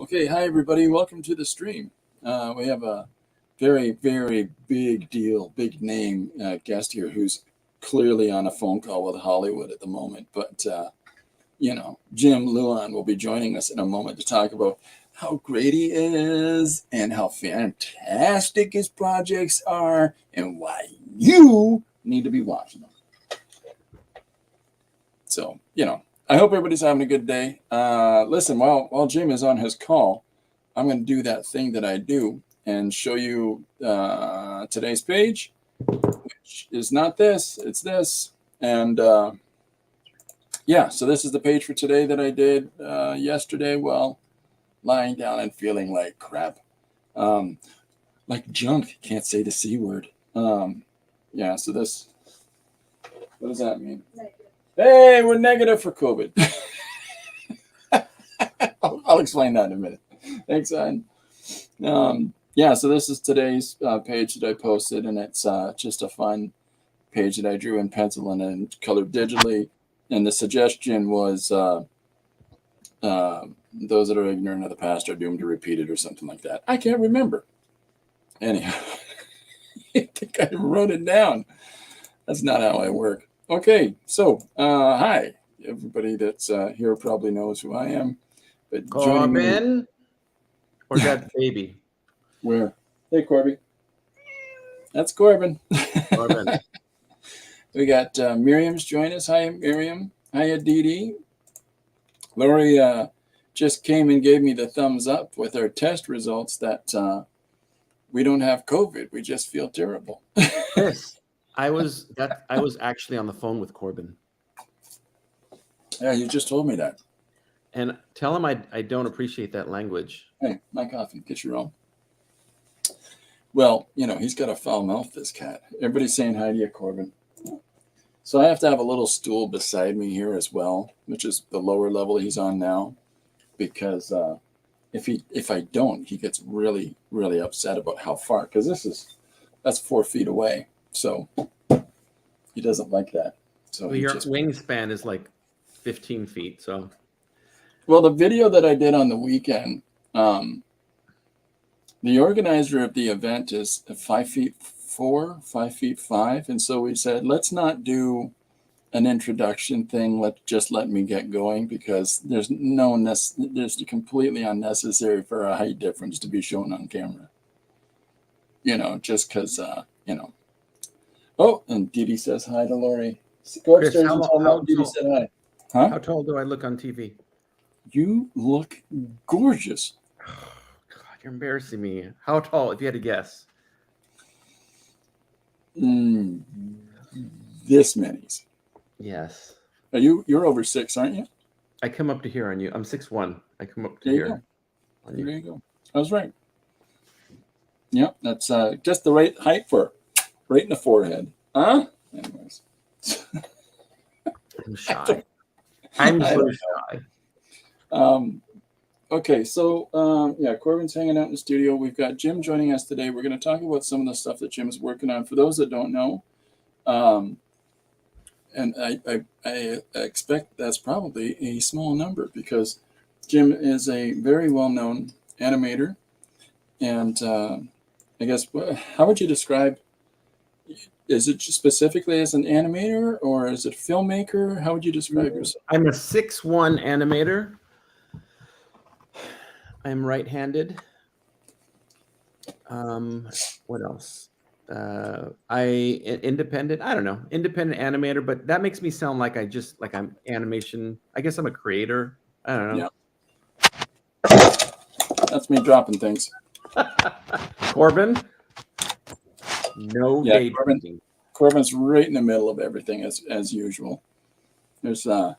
Okay, hi everybody. Welcome to the stream. We have a very, very big deal, big name guest here who's clearly on a phone call with Hollywood at the moment. But, Jim Lujan will be joining us in a moment to talk about how great he is and how fantastic his projects are and why you need to be watching them. So, I hope everybody's having a good day. Listen, while Jim is on his call, I'm going to do that thing that I do and show you today's page, which is not this, it's this. And so this is the page for today that I did yesterday while lying down and feeling like crap. Like junk, can't say the C word. So this, what does that mean? Hey, we're negative for COVID. I'll explain that in a minute. Thanks, Ann. So this is today's page that I posted, and it's just a fun page that I drew in pencil and colored digitally. And the suggestion was those that are ignorant of the past are doomed to repeat it or something like that. I can't remember. Anyhow, I think I wrote it down. That's not how I work. Okay, so hi. Everybody that's here probably knows who I am. But Corbin? Or that baby? Where? Hey, Corby. That's Corbin. Corbin. We got Miriam's joining us. Hi, Miriam. Hi, Dee. Lori just came and gave me the thumbs up with our test results that we don't have COVID. We just feel terrible. Yes. I was actually on the phone with Corbin. Yeah, you just told me that. And tell him I don't appreciate that language. Hey, my coffee, get your own. Well, he's got a foul mouth, this cat. Everybody's saying hi to you, Corbin. So I have to have a little stool beside me here as well, which is the lower level he's on now, because if I don't, he gets really, really upset about how far, because that's 4 feet away. So he doesn't like that. So your wingspan is like 15 feet. So, well, the video that I did on the weekend, the organizer of the event is 5'4", 5'5", and so we said, let's not do an introduction thing. Let me get going, because there's completely unnecessary for a height difference to be shown on camera. Just because Oh, and Didi says hi to Lori. Go upstairs and tell Mom Didi said hi. Huh? How tall do I look on TV? You look gorgeous. Oh, God, you're embarrassing me. How tall, if you had to guess? This many. Yes. You're over 6, aren't you? I come up to here on you. I'm 6'1". I come up to here. There you go. I was right. Yep, that's just the right height for right in the forehead. Huh? Anyways. I'm shy. I'm so shy. Okay, so Corbin's hanging out in the studio. We've got Jim joining us today. We're going to talk about some of the stuff that Jim is working on. For those that don't know, and I expect that's probably a small number, because Jim is a very well-known animator. And I guess, how would you describe? Is it specifically as an animator, or is it a filmmaker? How would you describe yourself? I'm a 6'1" animator. I'm right-handed. What else? Independent. I don't know. Independent animator, but that makes me sound like I'm animation. I guess I'm a creator. I don't know. Yeah. That's me dropping things. Corbin. No, yeah, Corbin's right in the middle of everything as usual. There's Did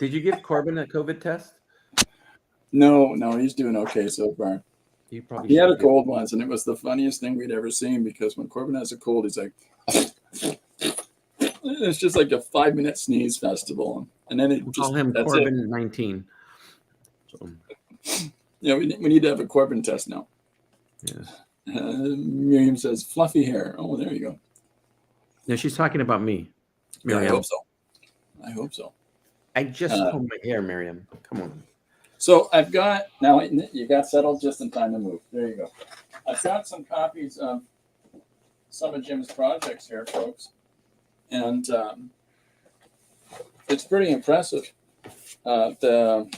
you give Corbin a COVID test? No, he's doing okay so far. He had a cold once, and it was the funniest thing we'd ever seen, because when Corbin has a cold, he's like, it's just like a 5-minute sneeze festival, and then we'll call him Corbin 19. So. Yeah, we need to have a Corbin test now. Yes. Miriam says fluffy hair. Oh, there you go. No, she's talking about me. Miriam. Yeah, I hope so. I just combed my hair, Miriam. Come on. So I've got, now you got settled just in time to move. There you go. I've got some copies of some of Jim's projects here, folks. And it's pretty impressive. The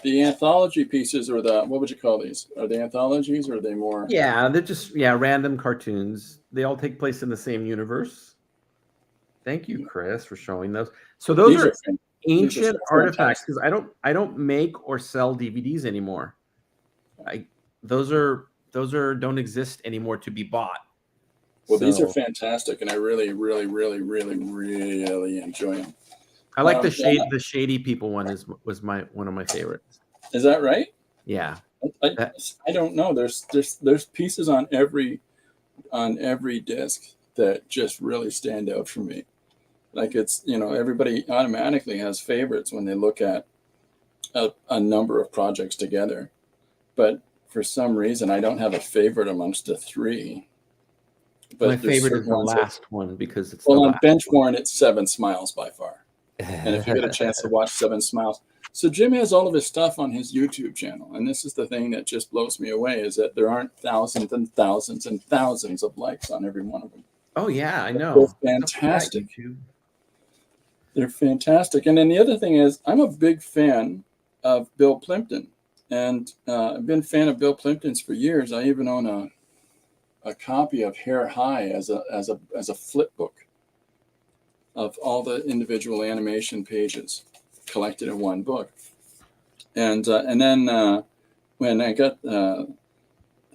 anthology pieces, or the, what would you call these? Are they anthologies, or are they more? Yeah, they're just random cartoons. They all take place in the same universe. Thank you, Chris, for showing those. So those are ancient artifacts, because I don't make or sell DVDs anymore. Those don't exist anymore to be bought. Well, these are fantastic, and I really, really, really, really, really enjoy them. I like the Shady People one was one of my favorites. Is that right? Yeah. I don't know. There's pieces on every disc that just really stand out for me. Like, it's, everybody automatically has favorites when they look at a number of projects together, but for some reason I don't have a favorite amongst the three. But my favorite is the last one, because it's on Benchworn, it's Seven Smiles by far. And if you get a chance to watch Seven Smiles, so Jim has all of his stuff on his YouTube channel, and this is the thing that just blows me away, is that there aren't thousands and thousands and thousands of likes on every one of them. Oh yeah, I know. They're fantastic. They're fantastic. And then the other thing is, I'm a big fan of Bill Plimpton, and I've been a fan of Bill Plimpton's for years. I even own a copy of Hair High as a flip book of all the individual animation pages collected in one book. And then when I got the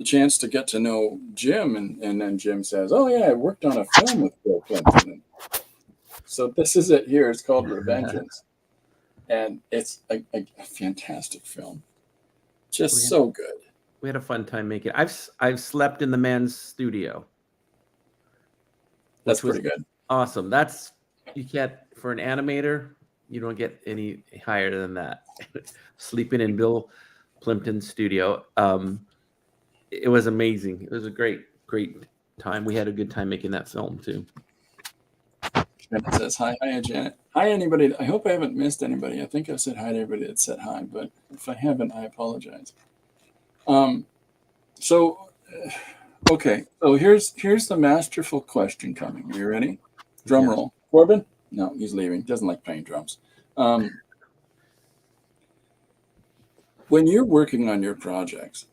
chance to get to know Jim, and then Jim says, "Oh yeah, I worked on a film with Bill Plimpton." So this is it here. It's called Revengeance, and it's a fantastic film. Just so good. We had a fun time making it. I've slept in the man's studio. That's pretty good. Awesome. You can't, for an animator, you don't get any higher than that. Sleeping in Bill Plimpton's studio. It was amazing. It was a great time. We had a good time making that film too. Janet says hi, Janet. Hi, anybody. I hope I haven't missed anybody. I think I've said hi to everybody that said hi, but if I haven't, I apologize. Okay. So here's the masterful question coming. Are you ready? Drum roll. Corbin? No, he's leaving. Doesn't like playing drums. When you're working on your projects,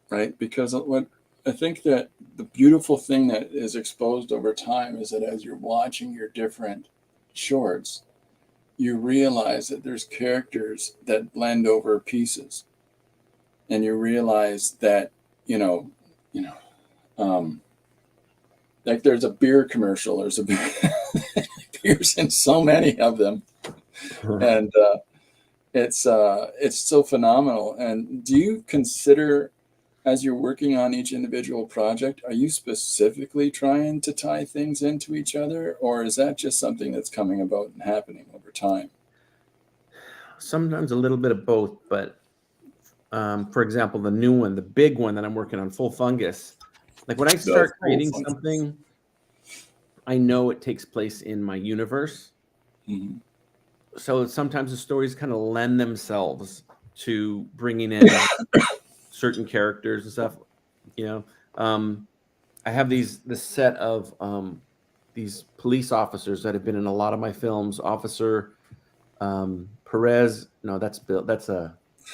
right? Because what I think that the beautiful thing that is exposed over time is that as you're watching your different shorts, you realize that there's characters that blend over pieces, and you realize that like there's a beer commercial. There's a beers in so many of them, and it's so phenomenal. And do you consider, as you're working on each individual project, are you specifically trying to tie things into each other, or is that just something that's coming about and happening over time? Sometimes a little bit of both, but for example, the new one, the big one that I'm working on, Full Fungus, like when I start creating something, I know it takes place in my universe. Mm-hmm. So sometimes the stories kind of lend themselves to bringing in certain characters and stuff. I have this set of these police officers that have been in a lot of my films. Officer Perez. No, that's Bill. That's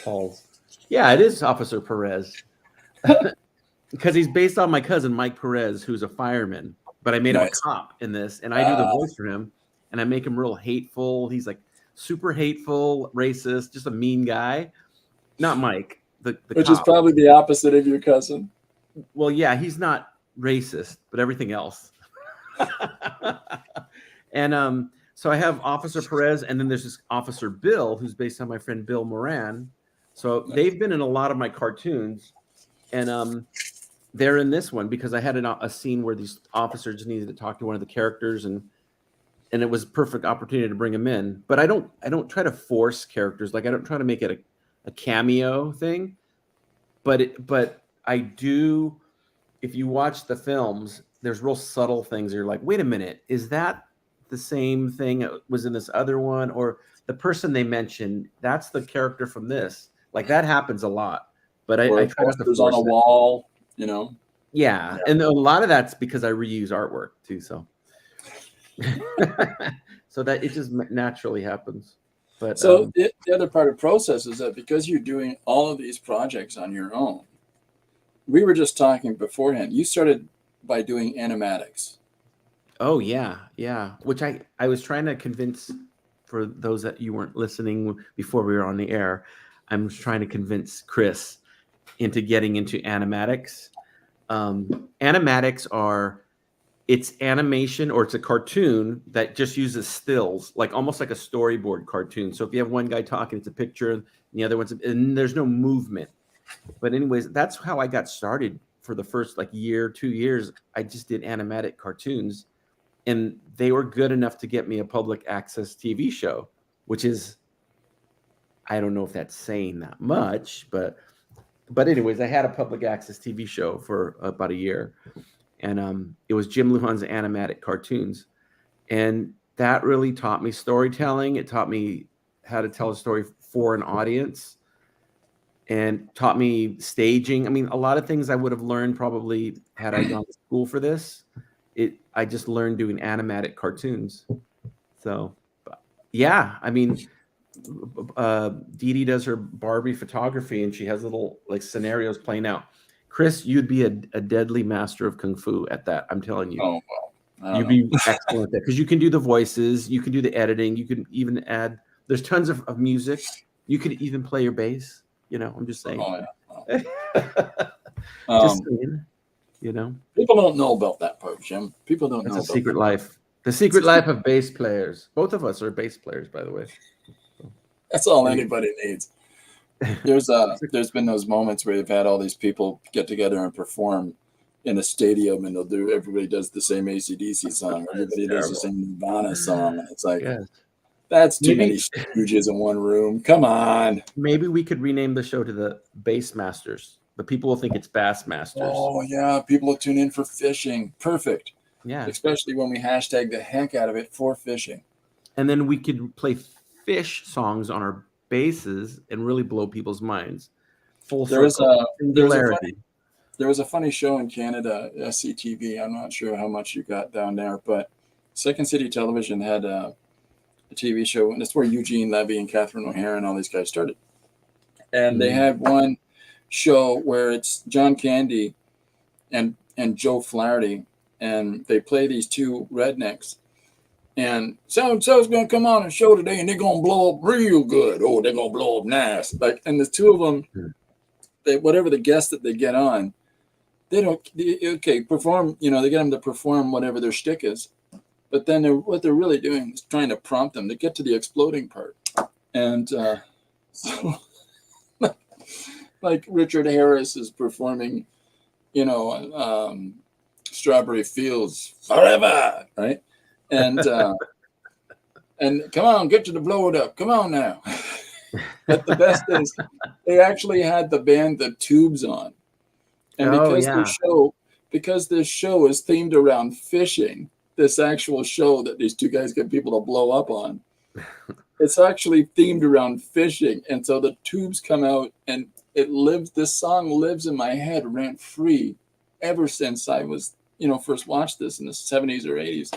Paul's. Yeah, it is Officer Perez. Because he's based on my cousin Mike Perez, who's a fireman. But I made him a cop in this, and I do the voice for him, and I make him real hateful. He's like super hateful, racist, just a mean guy. Not Mike, the which cop. Is probably the opposite of your cousin. Well, yeah, he's not racist, but everything else. And so I have Officer Perez, and then there's this Officer Bill, who's based on my friend Bill Moran. So they've been in a lot of my cartoons, and they're in this one because I had a scene where these officers needed to talk to one of the characters, and it was a perfect opportunity to bring them in. But I don't try to force characters. Like, I don't try to make it a cameo thing. But I do. If you watch the films, there's real subtle things. You're like, wait a minute, is that the same thing was in this other one, or the person they mentioned, that's the character from this. Like that happens a lot, but I try not to posters on force a it. wall, you know. Yeah, and a lot of that's because I reuse artwork too, so so that it just naturally happens. But So the other part of the process is that because you're doing all of these projects on your own, we were just talking beforehand. You started by doing animatics. oh yeah, which I was trying to convince, for those that you weren't listening before we were on the air, I'm trying to convince Chris into getting into animatics. Animatics are, it's animation, or it's a cartoon that just uses stills, like almost like a storyboard cartoon. So if you have one guy talking, it's a picture, and the other one's, and there's no movement. But anyways, that's how I got started. For the first like year, 2 years, I just did animatic cartoons, and they were good enough to get me a public access TV show, which is, I don't know if that's saying that much, but anyways, I had a public access TV show for about a year, and it was Jim Lujan's animatic cartoons, and that really taught me storytelling. It taught me how to tell a story for an audience, and taught me staging. I mean, a lot of things I would have learned probably had I gone to school for this. I just learned doing animatic cartoons. So, yeah, I mean, Dee Dee does her Barbie photography, and she has little like scenarios playing out. Chris, you'd be a deadly master of kung fu at that. I'm telling you. Oh, well, You'd be excellent at that, because you can do the voices, you can do the editing, you can even add. There's tons of music. You could even play your bass. You know, I'm just saying. Oh, yeah. Just saying. You know, people don't know about that part, Jim. People don't know. That's a about secret that. life. The secret life of bass players. Both of us are bass players, by the way. That's all anybody needs. There's been those moments where you've had all these people get together and perform in a stadium, and everybody does the same AC/DC song, everybody does the same Nirvana song, and it's like, that's too many stooges in one room. Come on. Maybe we could rename the show to the Bass Masters, but people will think it's Bass Masters. Oh yeah, people will tune in for fishing. Perfect. Yeah, especially when we hashtag the heck out of it for fishing. And then we could play fish songs on our basses and really blow people's minds. Full circle. Singularity. There was a funny show in Canada, SCTV. I'm not sure how much you got down there, but Second City Television had a TV show, and it's where Eugene Levy and Catherine O'Hara and all these guys started. And they had one show where it's John Candy and Joe Flaherty, and they play these two rednecks. And so-and-so's going to come on a show today, and they're going to blow up real good. Oh, they're going to blow up nice. Like, and the two of them, whatever the guest that they get on, they don't, perform, they get them to perform whatever their shtick is. But then what they're really doing is trying to prompt them to get to the exploding part. And so, like Richard Harris is performing, Strawberry Fields Forever, right? And and come on, get to the blow it up. Come on now. But the best is they actually had the band The Tubes on. And because this show is themed around fishing, this actual show that these two guys get people to blow up on, it's actually themed around fishing. And so the Tubes come out, and this song lives in my head rent free ever since I was, first watched this in the 70s or 80s.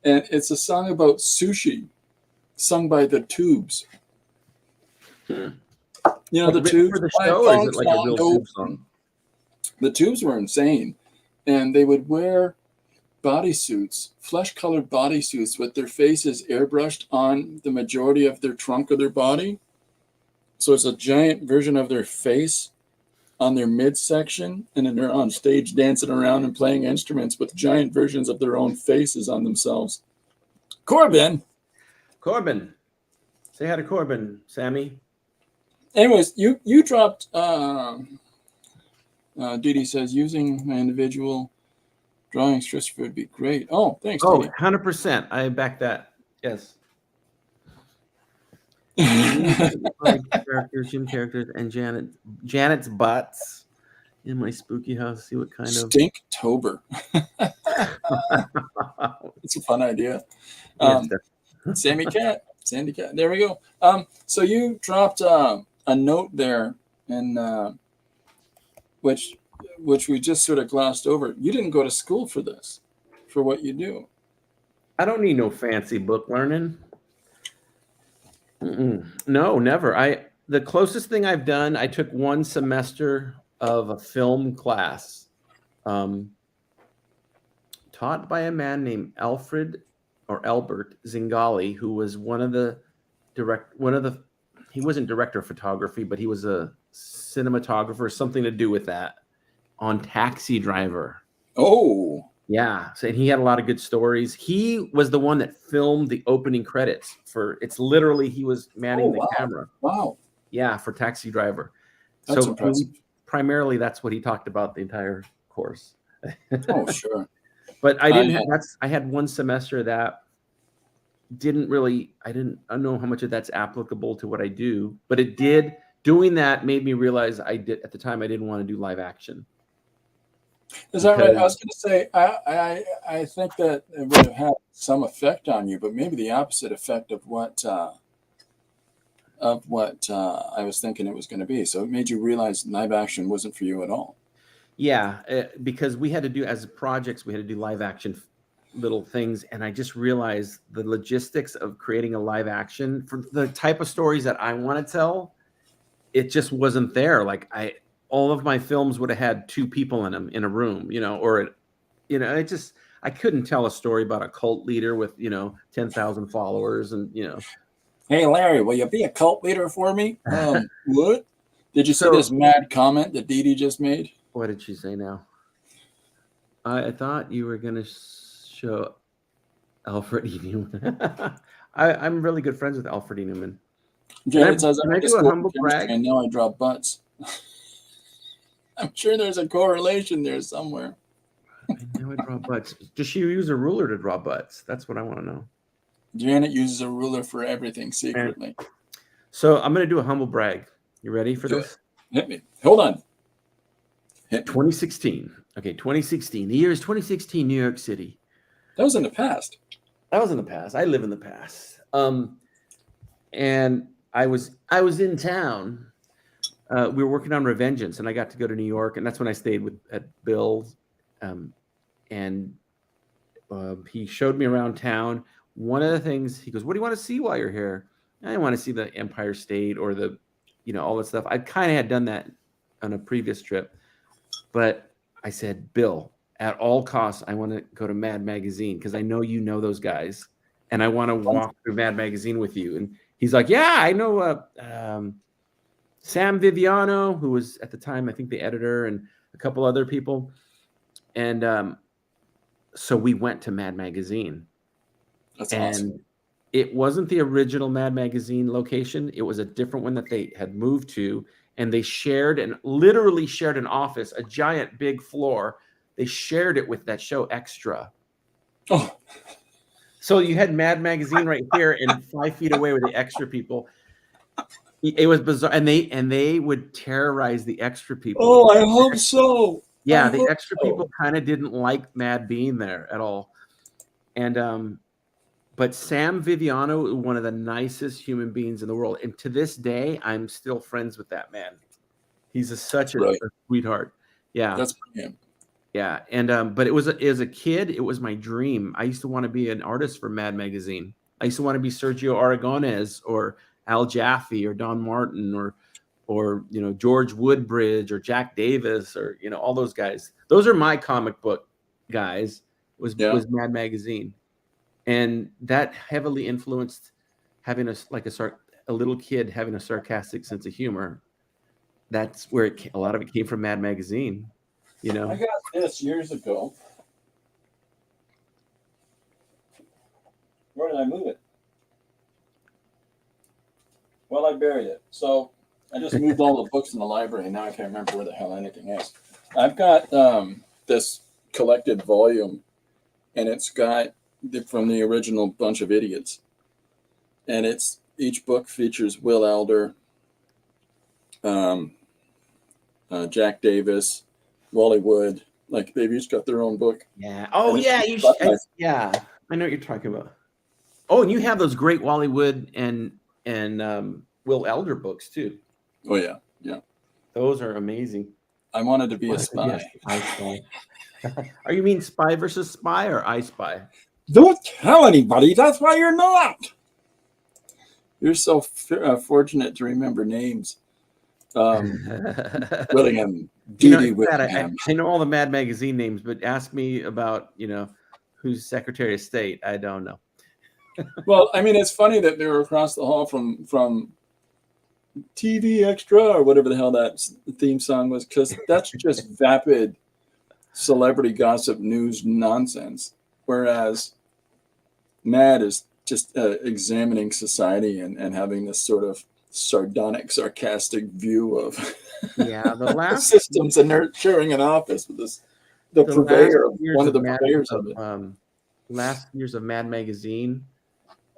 And it's a song about sushi sung by The Tubes. The Tubes. For the show, or is it like a real Tube song? The Tubes were insane. And they would wear bodysuits, flesh-colored bodysuits with their faces airbrushed on the majority of their trunk of their body. So it's a giant version of their face on their midsection, and then they're on stage dancing around and playing instruments with giant versions of their own faces on themselves. Corbin. Say hi to Corbin, Sammy. Anyways, you dropped, Didi says, using my individual drawings, Christopher, would be great. Oh, thanks, Didi. 100%. I back that. Yes. Jim characters, and Janet's butts. in my spooky house. See what kind of Stinktober. It's a fun idea. yes, Sandy Cat. There we go. So you dropped a note there, and which we just sort of glossed over. You didn't go to school for this, for what you do. I don't need no fancy book learning. No, never. The closest thing I've done, I took one semester of a film class, taught by a man named Albert Zingali, who was he wasn't director of photography, but he was a cinematographer, something to do with that, on Taxi Driver. Oh. Yeah, so he had a lot of good stories. He was the one that filmed the opening credits for. It's literally he was manning the camera. Wow. Yeah, for Taxi Driver. That's so impressive. Primarily, that's what he talked about the entire course. Oh, sure. But I didn't have I had one semester that I don't know how much of that's applicable to what I do, but it did. Doing that made me realize at the time I didn't want to do live action. Is that right? I was going to say, I think that it would have had some effect on you, but maybe the opposite effect of what I was thinking it was going to be. So it made you realize live action wasn't for you at all. Yeah, because we had to do, as projects, we had to do live action little things, and I just realized the logistics of creating a live action for the type of stories that I want to tell, it just wasn't there. Like all of my films would have had two people in them in a room, I couldn't tell a story about a cult leader with 10,000 followers and Hey Larry, will you be a cult leader for me? What? Did you see this mad comment that Dee Dee just made? What did she say now? I thought you were going to show Alfred E. Newman. I'm really good friends with Alfred E. Newman. Janet says, can I do a humble brag? And now I draw butts. I'm sure there's a correlation there somewhere. I know I draw butts. Does she use a ruler to draw butts? That's what I want to know. Janet uses a ruler for everything secretly. So I'm going to do a humble brag. You ready for this? Hit me. Hold on. 2016. Okay, 2016. The year is 2016, New York City. That was in the past. I live in the past. And I was in town. We were working on Revengeance, and I got to go to New York, and that's when I stayed at Bill's. And he showed me around town. One of the things he goes, "What do you want to see while you're here?" I want to see the Empire State or the, all that stuff. I kind of had done that on a previous trip, but I said, "Bill, at all costs, I want to go to Mad Magazine because I know you know those guys, and I want to walk through Mad Magazine with you." And he's like, "Yeah, I know Sam Viviano, who was at the time, I think, the editor, and a couple other people." And so we went to Mad Magazine. That's awesome. It wasn't the original Mad Magazine location. It was a different one that they had moved to, and they literally shared an office, a giant big floor. They shared it with that show Extra. Oh. So you had Mad Magazine right here, and 5 feet away were the Extra people. It was bizarre, and they would terrorize the Extra people. Oh, I hope so. Yeah, the Extra people kind of didn't like Mad being there at all. And but Sam Viviano, one of the nicest human beings in the world, and to this day, I'm still friends with that man. He's such a sweetheart. Yeah, that's him. Yeah, and but as a kid, it was my dream. I used to want to be an artist for Mad Magazine. I used to want to be Sergio Aragonés or Al Jaffe or Don Martin or George Woodbridge or Jack Davis or all those guys. Those are my comic book guys. Was Mad Magazine, and that heavily influenced having a little kid having a sarcastic sense of humor. That's where a lot of it came from Mad Magazine. I got this years ago. Where did I move it? Well, I buried it. So I just moved all the books in the library, and now I can't remember where the hell anything is. I've got this collected volume, and it's got from the original Bunch of Idiots. And each book features Will Elder, Jack Davis, Wally Wood. Like they've each got their own book. Yeah. Oh, And it's yeah. just You fun. should. Yeah. I know what you're talking about. Oh, and you have those great Wally Wood and Will Elder books too. Oh yeah, yeah. Those are amazing. I wanted to be a Yes, spy. I Spy. Are you mean Spy versus Spy or I Spy? Don't tell anybody. That's why you're not. You're so fortunate to remember names. Willingham, You know, D.D. it's sad. Willingham. I know all the Mad magazine names, but ask me about, who's Secretary of State. I don't know. Well, I mean, it's funny that they were across the hall from TV Extra or whatever the hell that theme song was, because that's just vapid celebrity gossip news nonsense. Whereas Mad is just examining society and having this sort of sardonic, sarcastic view of The last systems and nurturing an office with this, the purveyor of one of the purveyors of it. Last years of Mad Magazine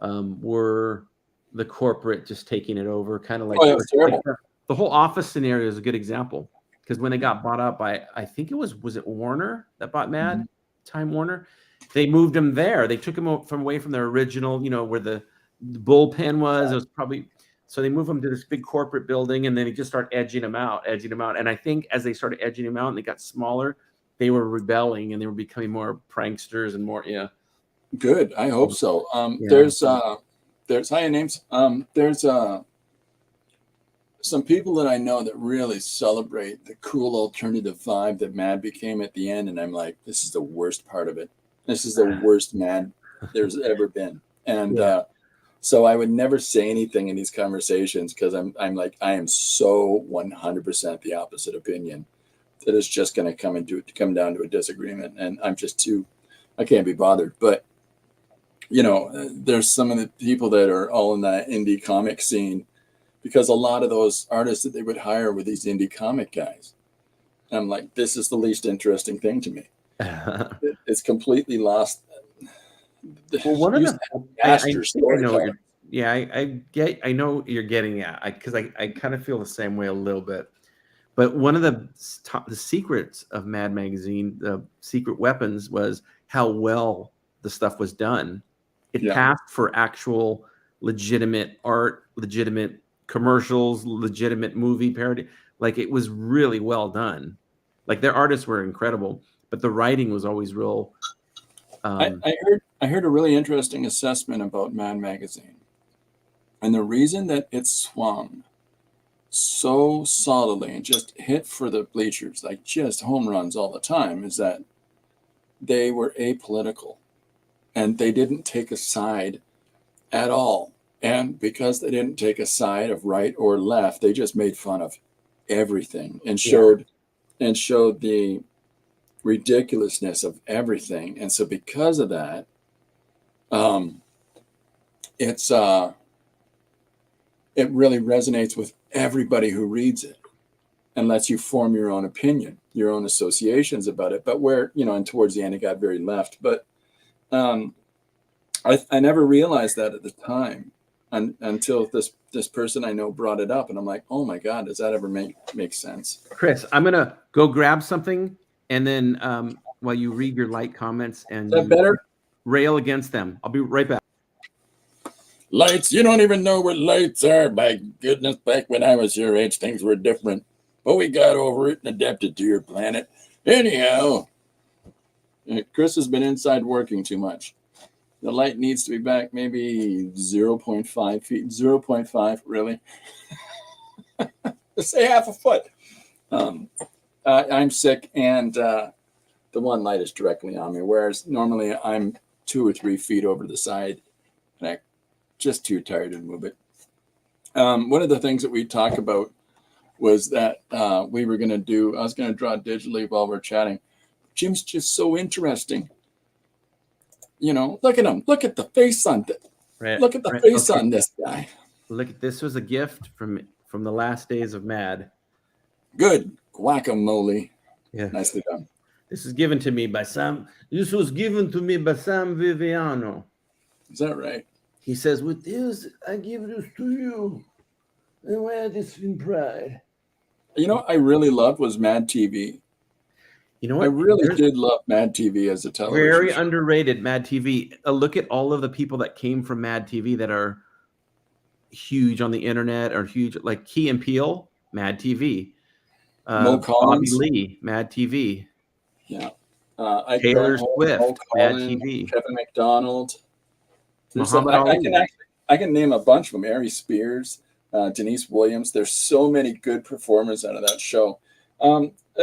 were the corporate just taking it over, kind of like, terrible. The whole Office scenario is a good example, because when they got bought up by, I think it was it Warner that bought Mad? Mm-hmm. Time Warner. They moved them there. They took them away from their original, where the bullpen was. It was probably, so they moved them to this big corporate building, and then they just start edging them out. And I think as they started edging them out and they got smaller, they were rebelling and they were becoming more pranksters and more, Good. I hope so. There's hi names. There's some people that I know that really celebrate the cool alternative vibe that Mad became at the end, and I'm like, this is the worst part of it. This is the worst Mad there's ever been. And so I would never say anything in these conversations, because I'm like, I am so 100% the opposite opinion that it's just going to come down to a disagreement, and I'm just I can't be bothered. But there's some of the people that are all in that indie comic scene, because a lot of those artists that they would hire were these indie comic guys. And I'm like, this is the least interesting thing to me. It's completely lost. Well, one of the I know you're getting at, because I kind of feel the same way a little bit. But one of the secrets of Mad Magazine, the secret weapons, was how well the stuff was done. It passed for actual legitimate art, legitimate commercials, legitimate movie parody. Like, it was really well done. Like, their artists were incredible, but the writing was always real. I heard a really interesting assessment about Mad Magazine, and the reason that it swung so solidly and just hit for the bleachers, like just home runs all the time, is that they were apolitical and they didn't take a side at all. And because they didn't take a side of right or left, they just made fun of everything and showed the ridiculousness of everything. And so because of that, it really resonates with everybody who reads it and lets you form your own opinion, your own associations about it. But and towards the end, it got very left. But I never realized that at the time until this person I know brought it up. And I'm like, oh my God, does that ever make sense? Chris, I'm going to go grab something. And then while you read your light comments and is that better? Rail against them. I'll be right back. Lights, you don't even know what lights are. By goodness, back when I was your age, things were different. But we got over it and adapted to your planet. Anyhow, Chris has been inside working too much. The light needs to be back maybe 0.5 feet. 0.5, really? Let's say half a foot. I'm sick, and the one light is directly on me, whereas normally I'm 2 or 3 feet over the side, and I'm just too tired to move it. One of the things that we talked about was that we were going to I was going to draw digitally while we're chatting. Jim's just so interesting. Look at him. Look at the face on Look at the face on this guy. Look, this was a gift from the last days of Mad. Good. Guacamole. Yeah. Nicely done. This was given to me by Sam Viviano. Is that right? He says, with this, I give this to you. And wear this in pride. I really loved was Mad TV. You know I what? really did love Mad TV as a television Very show. underrated, Mad TV. Look at all of the people that came from Mad TV that are huge on the internet or huge, like Key and Peele, Mad TV. Mo Bobby Collins. Lee, Mad TV. Yeah. Ike Taylor Barinholtz, Mo Swift, Mad Collins, TV. Kevin McDonald. Muhammad Ali. I can name a bunch of them. Ari Spears, Denise Williams. There's so many good performers out of that show.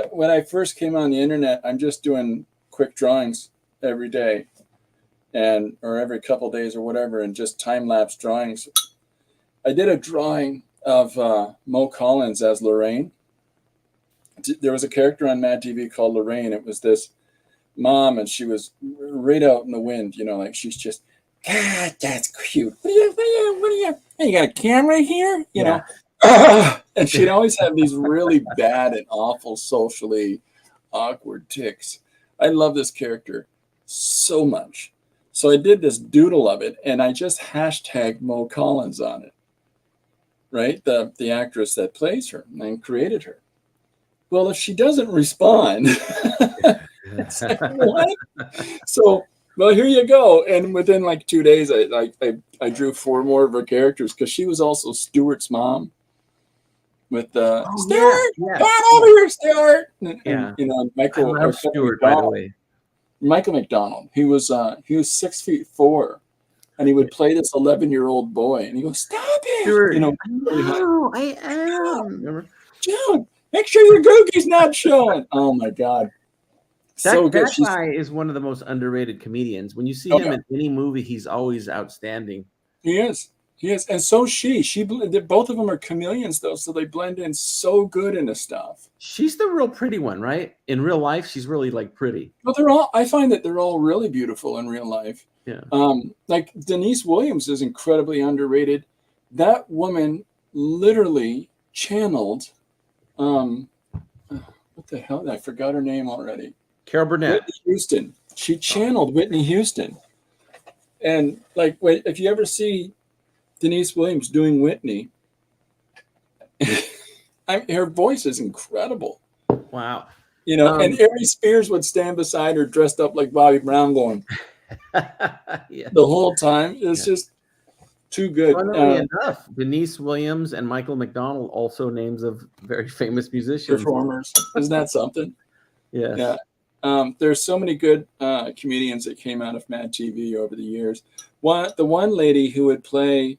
When I first came on the internet, I'm just doing quick drawings every day, or every couple days or whatever, and just time lapse drawings. I did a drawing of Mo Collins as Lorraine. There was a character on Mad TV called Lorraine. It was this mom, and she was right out in the wind, like she's just, God, that's cute. What are you, hey, you got a camera here? You know? And she'd always have these really bad and awful socially awkward tics. I love this character so much. So I did this doodle of it, and I just hashtag Mo Collins on it, right? The actress that plays her and created her. Well, if she doesn't respond, it's like, what? So, well, here you go. And within like 2 days, I drew 4 more of her characters, because she was also Stuart's mom. With Stuart, come over here, Stuart. And Michael, I love Stuart, by the way. Michael McDonald. He was 6'4", and he would play this 11-year-old boy, and he goes, "Stop it!" Stuart, no, I am. Dude, make sure your Googie's not showing. Oh my God. That guy is one of the most underrated comedians. When you see him in any movie, he's always outstanding. He is. And so she. Both of them are chameleons, though, so they blend in so good into stuff. She's the real pretty one, right? In real life, she's really like pretty. Well, I find that they're all really beautiful in real life. Yeah. Like Denise Williams is incredibly underrated. That woman literally channeled, what the hell? I forgot her name already. Carol Burnett. Whitney Houston. She channeled Whitney Houston. And like, if you ever see Denise Williams doing Whitney, her voice is incredible. Wow. And Ari Spears would stand beside her dressed up like Bobby Brown going the whole time. It's just too good. Funnily enough, Denise Williams and Michael McDonald, also names of very famous musicians. Performers. Isn't that something? Yes. Yeah. There's so many good comedians that came out of Mad TV over the years. The one lady who would play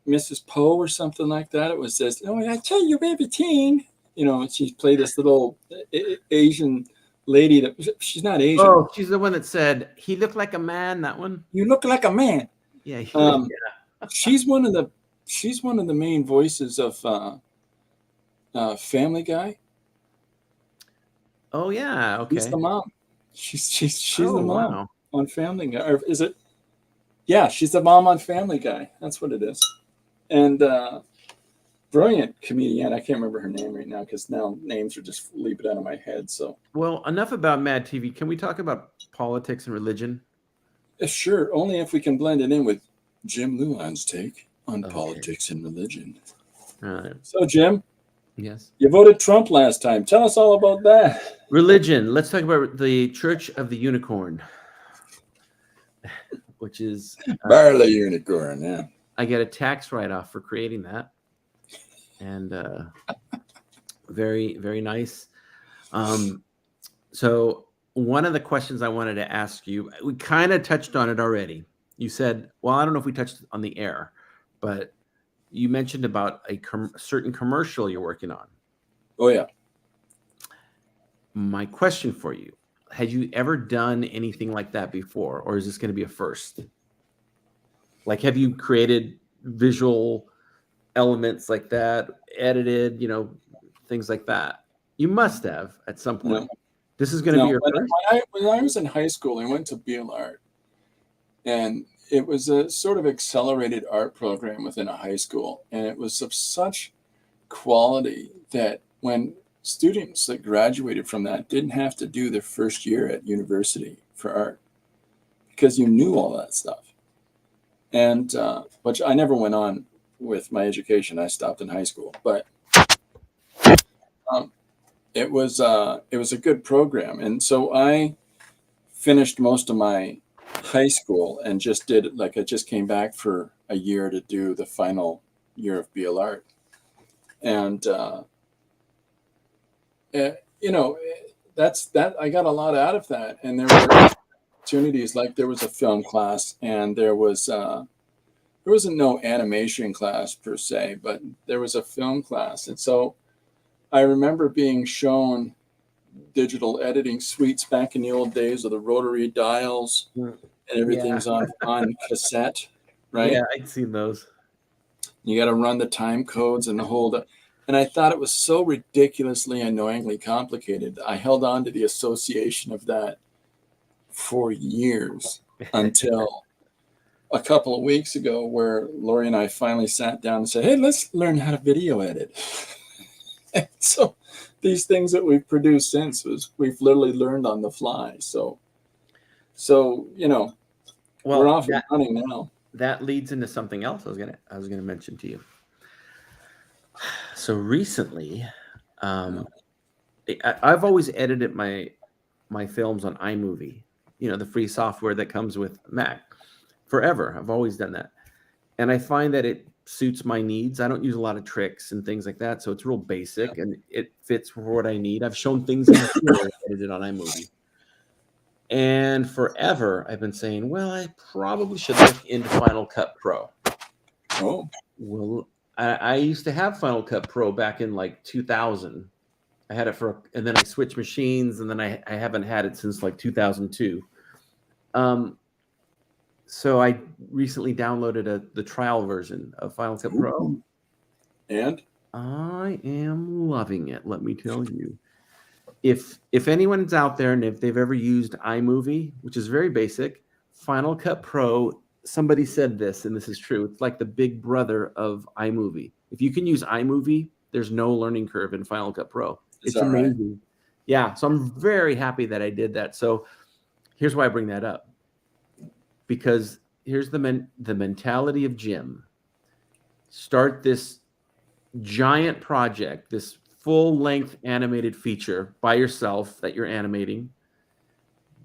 Mrs. Poe or something like that, it was this, I tell you, baby teen. She played this little Asian lady that she's not Asian. Oh, she's the one that said he looked like a man. That one. You look like a man. Yeah. She's one of the main voices of Family Guy. Oh yeah, okay. She's the mom. She's the mom on Family Guy. Or is it? Yeah, she's the mom on Family Guy. That's what it is. And brilliant comedian. I can't remember her name right now, because now names are just leaping out of my head. So, well, enough about Mad TV. Can we talk about politics and religion? Sure, only if we can blend it in with Jim Lujan's take on politics and religion. All right. So, Jim. Yes. You voted Trump last time. Tell us all about that. Religion. Let's talk about the Church of the Unicorn, which is Barley Unicorn. Yeah. I get a tax write-off for creating that, and very, very nice. So one of the questions I wanted to ask you, we kind of touched on it already. You said, well, I don't know if we touched on the air, but you mentioned about a certain commercial you're working on. Oh, yeah. My question for you, had you ever done anything like that before, or is this going to be a first? Like, have you created visual elements like that, edited, things like that? You must have at some point. No. This is going to be your first? When I was in high school, I went to Beal Art, and it was a sort of accelerated art program within a high school. And it was of such quality that when students that graduated from that didn't have to do their first year at university for art, because you knew all that stuff. And which I never went on with my education. I stopped in high school. But it was a good program. And so I finished most of my high school and just did it, like I just came back for a year to do the final year of BL Art. And you know, that's that I got a lot out of that. And there were opportunities, like there was a film class, and there wasn't no animation class per se, but there was a film class. And so I remember being shown digital editing suites back in the old days of the rotary dials, and everything's on cassette, right? Yeah, I'd seen those. You got to run the time codes and the whole. And I thought it was so ridiculously, annoyingly complicated. I held on to the association of that for years until a couple of weeks ago, where Lori and I finally sat down and said, "Hey, let's learn how to video edit." And so these things that we've produced since we've literally learned on the fly. So you know, Well, we're off and running now. That leads into something else I was gonna mention to you. So recently, I've always edited my films on iMovie, the free software that comes with Mac. Forever, I've always done that, and I find that it suits my needs. I don't use a lot of tricks and things like that, so it's real basic and it fits for what I need. I've shown things in the edited on iMovie. And forever, I've been saying, well, I probably should look into Final Cut Pro. Oh. Well, I used to have Final Cut Pro back in like 2000. I had it and then I switched machines, and then I haven't had it since like 2002. So I recently downloaded the trial version of Final Cut Pro. And? I am loving it, let me tell you. If anyone's out there and if they've ever used iMovie, which is very basic, Final Cut Pro, somebody said this, and this is true. It's like the big brother of iMovie. If you can use iMovie, there's no learning curve in Final Cut Pro. It's amazing. Right? Yeah, so I'm very happy that I did that. So here's why I bring that up. Because here's the mentality of Jim. Start this giant project, this full-length animated feature by yourself that you're animating,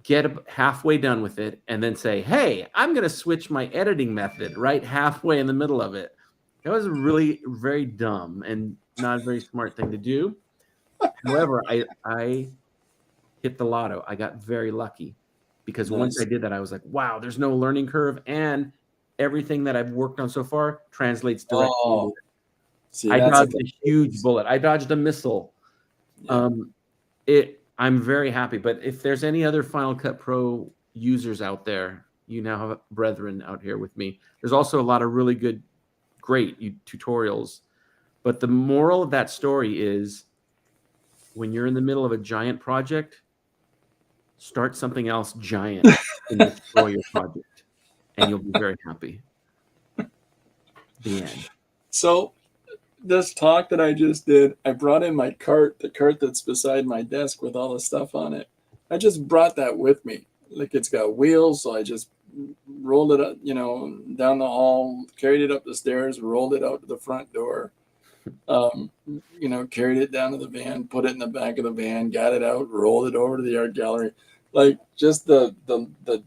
get halfway done with it, and then say, hey, I'm going to switch my editing method right halfway in the middle of it. That was really very dumb and not a very smart thing to do. However, I hit the lotto. I got very lucky, because once I did that, I was like, wow, there's no learning curve, and everything that I've worked on so far translates directly into it. See, I dodged a huge bullet. I dodged a missile. Yeah. I'm very happy. But if there's any other Final Cut Pro users out there, you now have brethren out here with me. There's also a lot of really good, great tutorials. But the moral of that story is, when you're in the middle of a giant project, start something else giant and destroy your project, and you'll be very happy. The end. So this talk that I just did, I brought in my cart, the cart that's beside my desk with all the stuff on it. I just brought that with me. Like, it's got wheels, so I just rolled it up, down the hall, carried it up the stairs, rolled it out to the front door, carried it down to the van, put it in the back of the van, got it out, rolled it over to the art gallery. Like, just the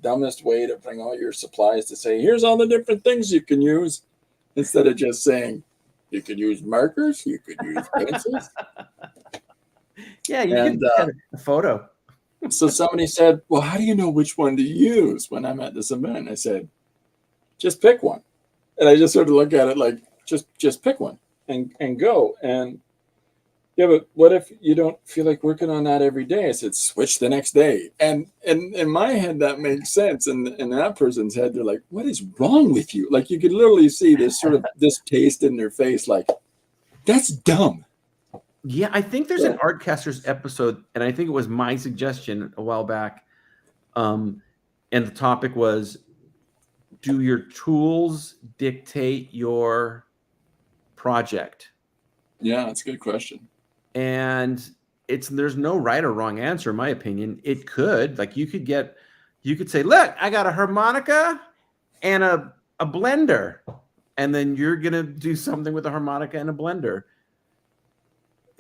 dumbest way to bring all your supplies, to say, here's all the different things you can use, instead of just saying, you could use markers, you could use pencils. Yeah, you can get a photo. So somebody said, well, how do you know which one to use when I'm at this event? I said, just pick one. And I just sort of look at it like, just pick one and go. And yeah, but what if you don't feel like working on that every day? I said, switch the next day. And in my head, that makes sense. And in that person's head, they're like, what is wrong with you? Like, you could literally see this sort of distaste in their face. Like, that's dumb. Yeah, I think there's an Artcasters episode, and I think it was my suggestion a while back. And the topic was, do your tools dictate your project? Yeah, that's a good question. And there's no right or wrong answer, in my opinion. It could, like, you could say, look, I got a harmonica and a blender, and then you're gonna do something with a harmonica and a blender.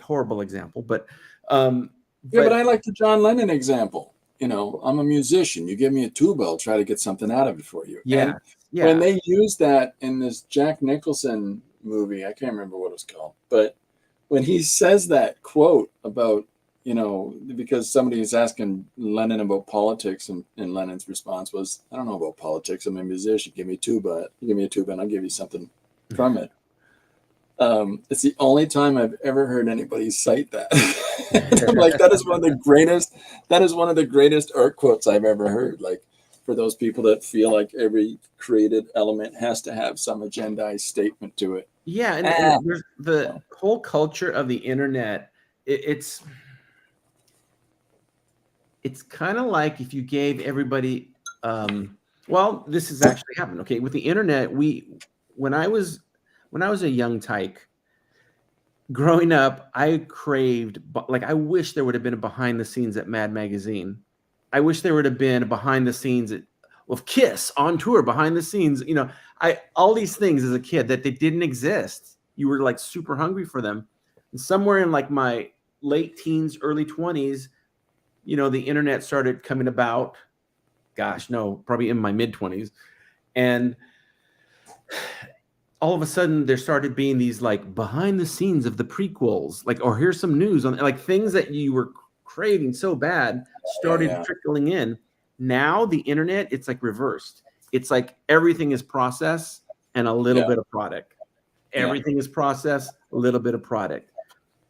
Horrible example, but Yeah, but But I like the John Lennon example. I'm a musician. You give me a tuba, I'll try to get something out of it for you. yeah, And when yeah, they use that in this Jack Nicholson movie, I can't remember what it was called, but when he says that quote about, because somebody is asking Lennon about politics, and Lennon's response was, I don't know about politics. I'm a musician. Give me a tuba. Give me a tuba, and I'll give you something from it. It's the only time I've ever heard anybody cite that. I'm like, that is one of the greatest. That is one of the greatest art quotes I've ever heard. Like, for those people that feel like every created element has to have some agendized statement to it. yeah, and Ah, there's the whole culture of the internet. It's kind of like if you gave everybody. Well, this has actually happened. Okay, with the internet, when I was when I was a young tyke growing up, I craved, like, I wish there would have been a behind the scenes at Mad Magazine. I wish there would have been a behind the scenes of Kiss on tour, behind the scenes. I all these things as a kid that they didn't exist. You were like super hungry for them. And somewhere in like my late teens, early 20s, the internet started coming about. Gosh, no, probably in my mid 20s. And all of a sudden there started being these like behind the scenes of the prequels, like, or here's some news on, like, things that you were craving so bad yeah, started yeah, trickling in. Now the internet, it's like reversed. It's like everything is process and a little yeah, bit of product. yeah. Everything is process, a little bit of product,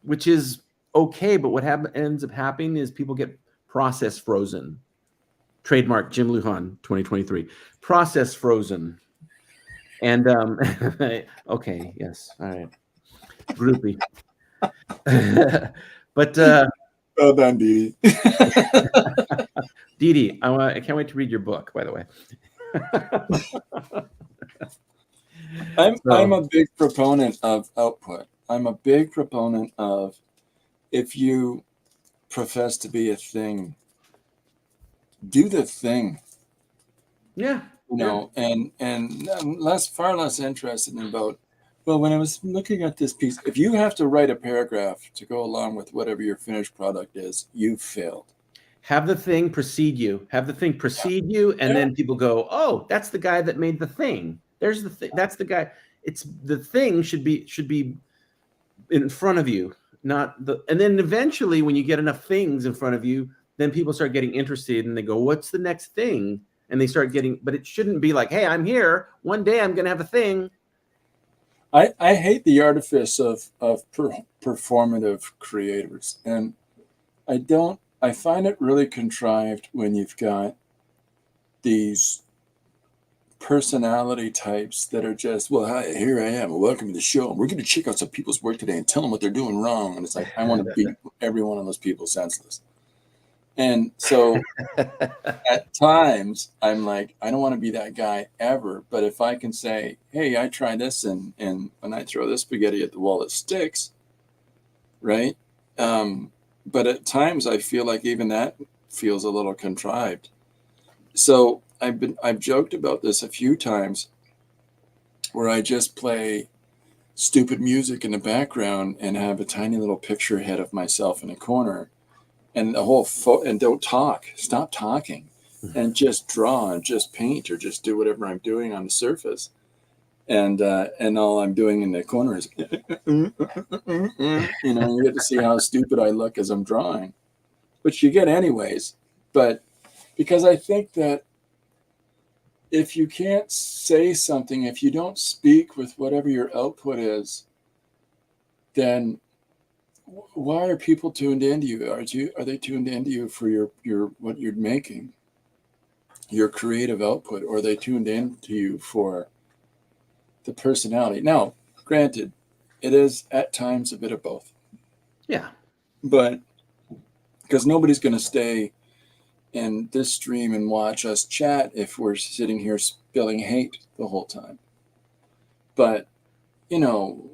which is okay. But what ends up happening is people get process frozen. Trademark Jim Lujan 2023. Process frozen. And okay, yes, all right, groupie. But Well done, Dee. Dee, I can't wait to read your book, by the way. I'm So a big proponent of output. I'm a big proponent of, if you profess to be a thing, do the thing. yeah, yeah. And far less interested in about, well, when I was looking at this piece, if you have to write a paragraph to go along with whatever your finished product is, you've failed. Have the thing precede you. Have the thing precede you, and Yeah. then people go, "Oh, that's the guy that made the thing." There's the thing. That's the guy. It's the thing should be in front of you, not the. And then eventually, when you get enough things in front of you, then people start getting interested, and they go, "What's the next thing?" And they start getting. But it shouldn't be like, "Hey, I'm here. One day I'm going to have a thing." I hate the artifice of performative creators. And I find it really contrived when you've got these personality types that are just, well, hi, here I am, welcome to the show. We're going to check out some people's work today and tell them what they're doing wrong. And it's like, I want to beat every one of those people senseless. And so at times I'm like, I don't want to be that guy ever. But if I can say, hey, I try this, and when I throw this spaghetti at the wall, it sticks, right? But at times I feel like even that feels a little contrived. So I've joked about this a few times, where I just play stupid music in the background and have a tiny little picture head of myself in a corner, and the whole and don't talk, stop talking, and just draw and just paint or just do whatever I'm doing on the surface. And all I'm doing in the corner is, you get to see how stupid I look as I'm drawing, which you get anyways. But because I think that if you can't say something, if you don't speak with whatever your output is, then why are people tuned into you? Are they tuned into you for your what you're making, your creative output, or are they tuned into you for the personality? Now, granted, it is at times a bit of both, Yeah, but because nobody's going to stay in this stream and watch us chat if we're sitting here spilling hate the whole time. But you know,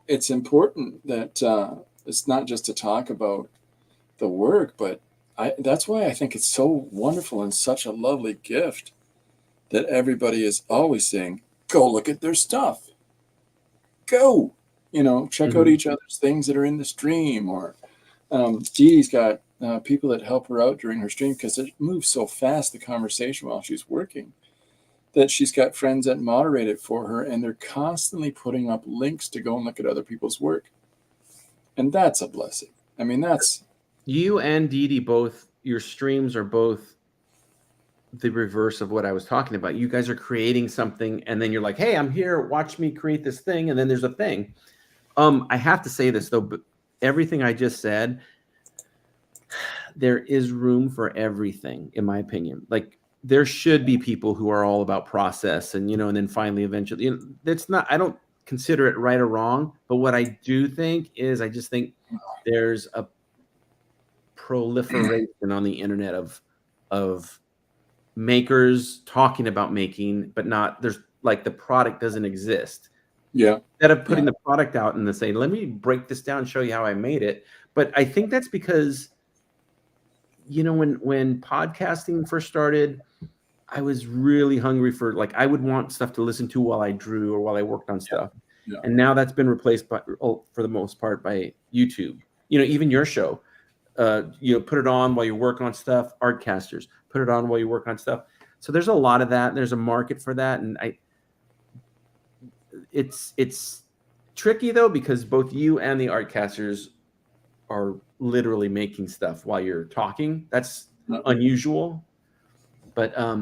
it's important that it's not just to talk about the work, but that's why I think it's so wonderful and such a lovely gift that everybody is always saying, go look at their stuff. Go, check out mhm. each other's things that are in the stream, or Dee Dee's got people that help her out during her stream because it moves so fast, the conversation while she's working, that she's got friends that moderate it for her, and they're constantly putting up links to go and look at other people's work. And that's a blessing. I mean, that's... You and Dee Dee both, your streams are both the reverse of what I was talking about. You guys are creating something, and then you're like, hey, I'm here, watch me create this thing, and then there's a thing. I have to say this, though, but everything I just said, there is room for everything, in my opinion. Like, there should be people who are all about process and, and then finally, eventually, it's not, I don't consider it right or wrong, but what I do think is I just think there's a proliferation on the internet of makers talking about making, but not, there's like the product doesn't exist. Yeah. Instead of putting the product out and then say, let me break this down and show you how I made it. But I think that's because, when podcasting first started, I was really hungry for, like, I would want stuff to listen to while I drew or while I worked on stuff. Yeah. And now that's been replaced by, for the most part, by YouTube. Even your show, put it on while you're working on stuff. Artcasters, put it on while you work on stuff. So there's a lot of that. There's a market for that. And it's tricky, though, because both you and the Artcasters are literally making stuff while you're talking. That's unusual. But I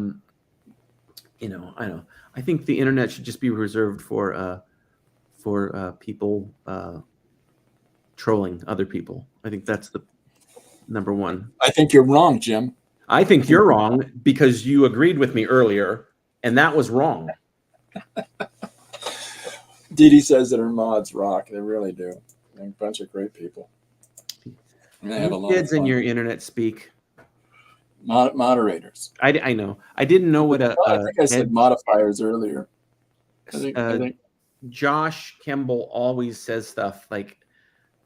know. I think the internet should just be reserved for people trolling other people. I think that's the number one. I think you're wrong, Jim. I think you're wrong because you agreed with me earlier, and that was wrong. Dee Dee says that her mods rock. They really do. They're a bunch of great people. And they have a lot kids of fun. in your internet speak. Moderators. I know. I didn't know what I think I said modifiers earlier. I think Josh Kemble always says stuff like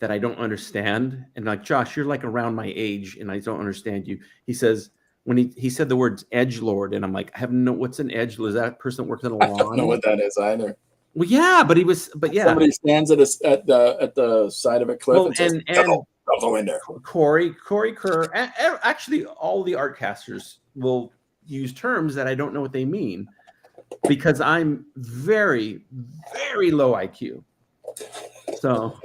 that I don't understand, and like, Josh, you're like around my age, and I don't understand you. He says when he said the words edgelord, and I'm like, I have no. What's an edgelord? Is that a person that works in a lawn? I don't know what that is either. Well, yeah, but yeah. Somebody stands at the side of a cliff and says, "Don't go in there." Corey Kerr. Actually, all the Artcasters will use terms that I don't know what they mean because I'm very, very low IQ. So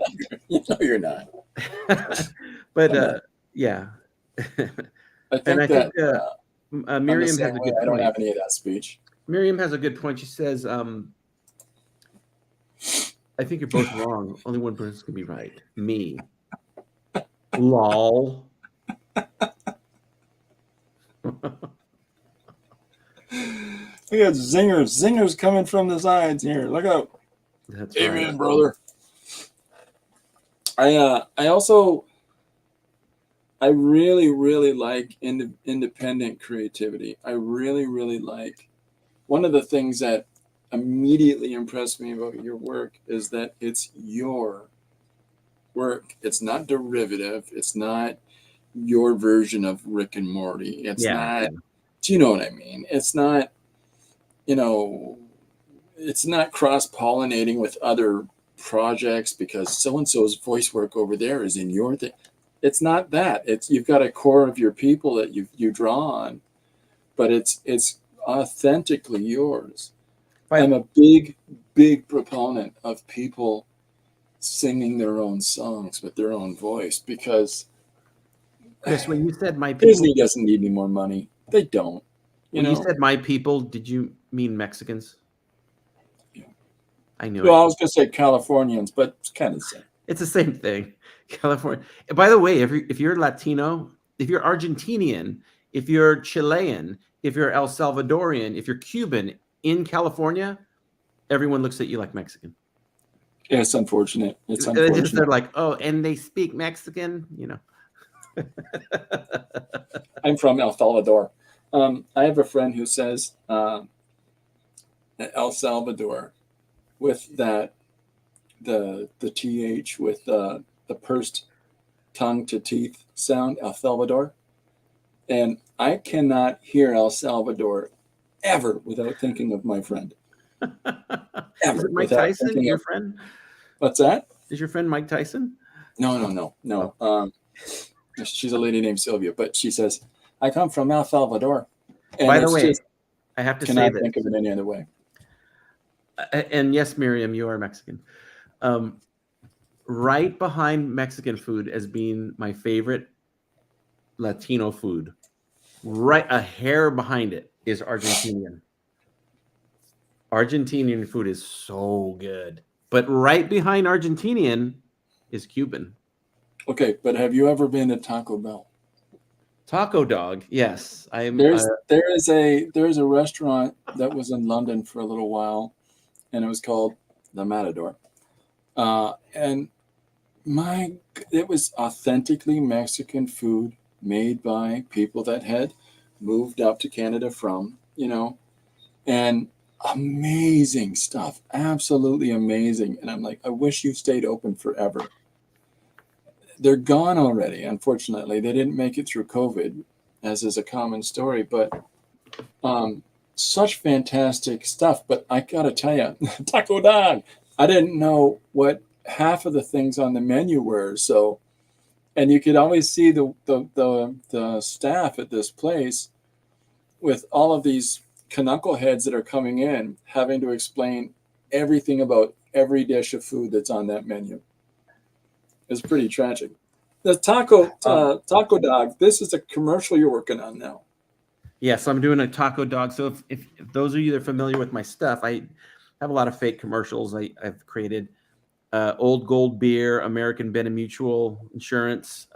no, you're not. But yeah. I think Miriam has a good point. I don't have any of that speech. Miriam has a good point. She says, I think you're both wrong. Only one person can be right. Me. Lol. We got zingers coming from the sides here. Look out. That's Amen, right. brother. I really like independent creativity. I really like. One of the things that immediately impressed me about your work is that it's your work. It's not derivative. It's not your version of Rick and Morty. It's not. Do you know what I mean? It's not. It's not cross-pollinating with other projects because so-and-so's voice work over there is in your thing. It's not that. It's you've got a core of your people that you draw on, but it's authentically yours. I'm a big proponent of people singing their own songs with their own voice because Chris, when you said my people, Disney doesn't need any more money. They don't. When you said my people, did you mean Mexicans? Yeah. I knew Well, it. I was going to say Californians, but it's kind of the same. It's the same thing. California. By the way, if you're Latino, if you're Argentinian, if you're Chilean, if you're El Salvadorian, if you're Cuban in California, everyone looks at you like Mexican. Yeah, it's unfortunate. It's unfortunate. They're like, oh, and they speak Mexican, I'm from El Salvador. I have a friend who says El Salvador with the TH with the pursed tongue to teeth sound, El Salvador. And I cannot hear El Salvador ever without thinking of my friend. Ever. Is it Mike Tyson, your friend? What's that? Is your friend Mike Tyson? No. She's a lady named Sylvia, but she says, "I come from El Salvador," and By the it's way, just I have to say cannot this. think of it any other way. And yes, Miriam, you are Mexican. Right behind Mexican food as being my favorite Latino food, right a hair behind it is Argentinian. Argentinian food is so good, but right behind Argentinian is Cuban. Okay, but have you ever been to Taco Bell? Taco dog, yes. There is a restaurant that was in London for a little while, and it was called the Matador. And it was authentically Mexican food made by people that had moved up to Canada from, and amazing stuff, absolutely amazing. And I'm like, I wish you stayed open forever. They're gone already, unfortunately. They didn't make it through COVID, as is a common story, but such fantastic stuff. But I gotta tell you, taco dog, I didn't know what half of the things on the menu were. So, and you could always see the staff at this place with all of these knuckleheads that are coming in, having to explain everything about every dish of food that's on that menu. It's pretty tragic. The taco dog. This is a commercial you're working on now. Yes, I'm doing a taco dog. So if those of you that are familiar with my stuff, I have a lot of fake commercials I've created. Old Gold Beer, American Benemutual Insurance.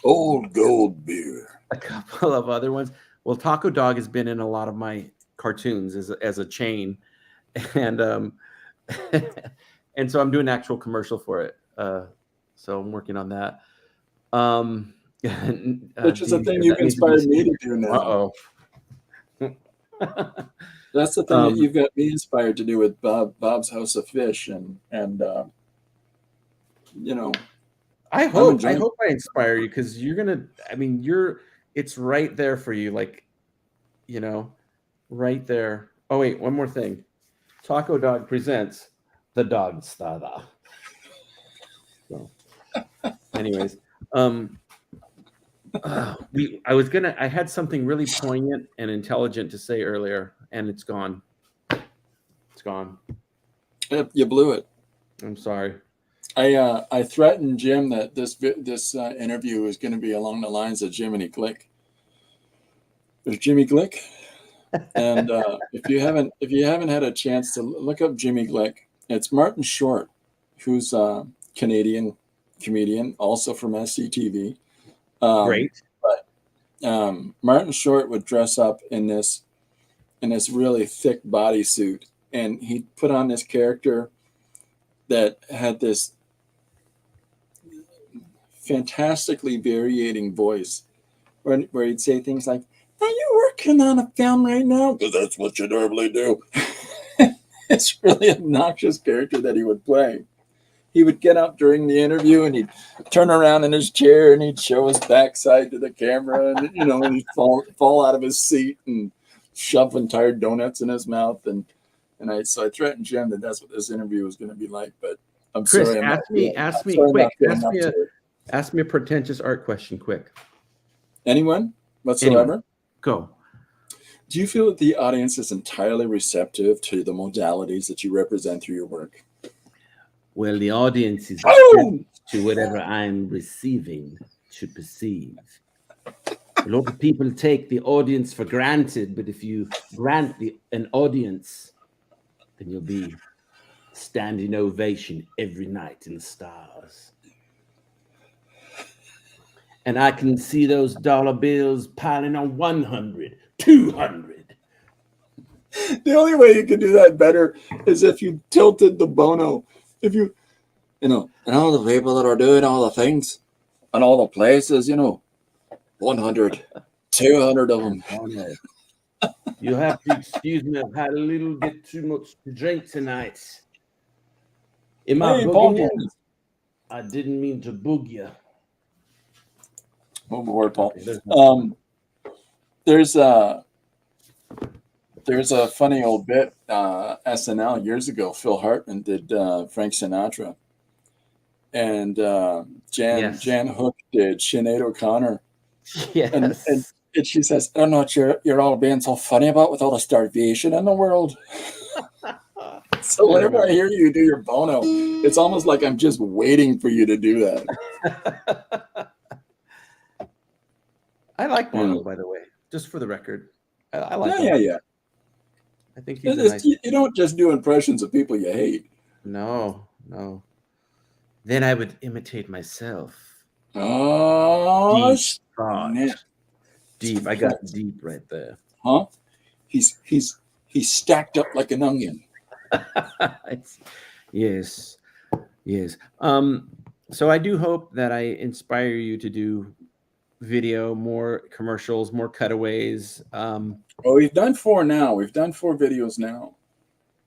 Old Gold Beer. A couple of other ones. Well, Taco Dog has been in a lot of my cartoons as a chain, and and so I'm doing an actual commercial for it. So I'm working on that. Which is the thing you've inspired me to do now. That's the thing that you've got me inspired to do with Bob's House of Fish, and I hope I inspire you, because you're gonna. I mean, it's right there for you, like, right there. Oh wait, one more thing. Taco Dog presents the Dog Stada. So, anyways, I had something really poignant and intelligent to say earlier, and it's gone. It's gone. Yep, you blew it. I'm sorry. I threatened Jim that this interview is going to be along the lines of Jiminy Glick. There's Jimmy Glick, and if you haven't had a chance to look up Jimmy Glick, it's Martin Short, who's a Canadian comedian, also from SCTV. Great. But Martin Short would dress up in this really thick bodysuit, and he'd put on this character that had this fantastically varying voice, where he'd say things like, "Are you working on a film right now?" Because that's what you normally do. It's really obnoxious character that he would play. He would get up during the interview and he'd turn around in his chair and he'd show his backside to the camera, and and he'd fall out of his seat and shove entire donuts in his mouth, and I threatened Jim that that's what this interview was going to be like. But I'm Chris, sorry. Ask me a pretentious art question, quick. Anyone whatsoever? Anyone. Go. Do you feel that the audience is entirely receptive to the modalities that you represent through your work? Well, the audience is to whatever I'm receiving to perceive. A lot of people take the audience for granted, but if you grant an audience, then you'll be standing ovation every night in the stars. And I can see those dollar bills piling on 100, 200. The only way you can do that better is if you tilted the Bono. If you and all the people that are doing all the things and all the places, 100, 200 of them. You have to excuse me. I've had a little bit too much to drink tonight. Am I bugging you? I didn't mean to bug you. Move forward, Paul. There's a funny old bit, SNL years ago. Phil Hartman did Frank Sinatra, and Jan Yes. Hook did Sinead O'Connor, and Yes. she says, "I don't know what you're all being so funny about with all the starvation in the world." So I whenever I remember. hear you do your Bono, it's almost like I'm just waiting for you to do that. I like Yeah, Bono, by the way, just for the record. I like yeah, him. yeah, yeah. I think he's a nice. You don't just do impressions of people you hate. No, no. Then I would imitate myself. Oh, Deep snap. thought. Deep. I got deep right there. Huh? He's stacked up like an onion. Yes. Yes. So I do hope that I inspire you to do video, more commercials, more cutaways. Well, we've done 4 now. We've done 4 videos now,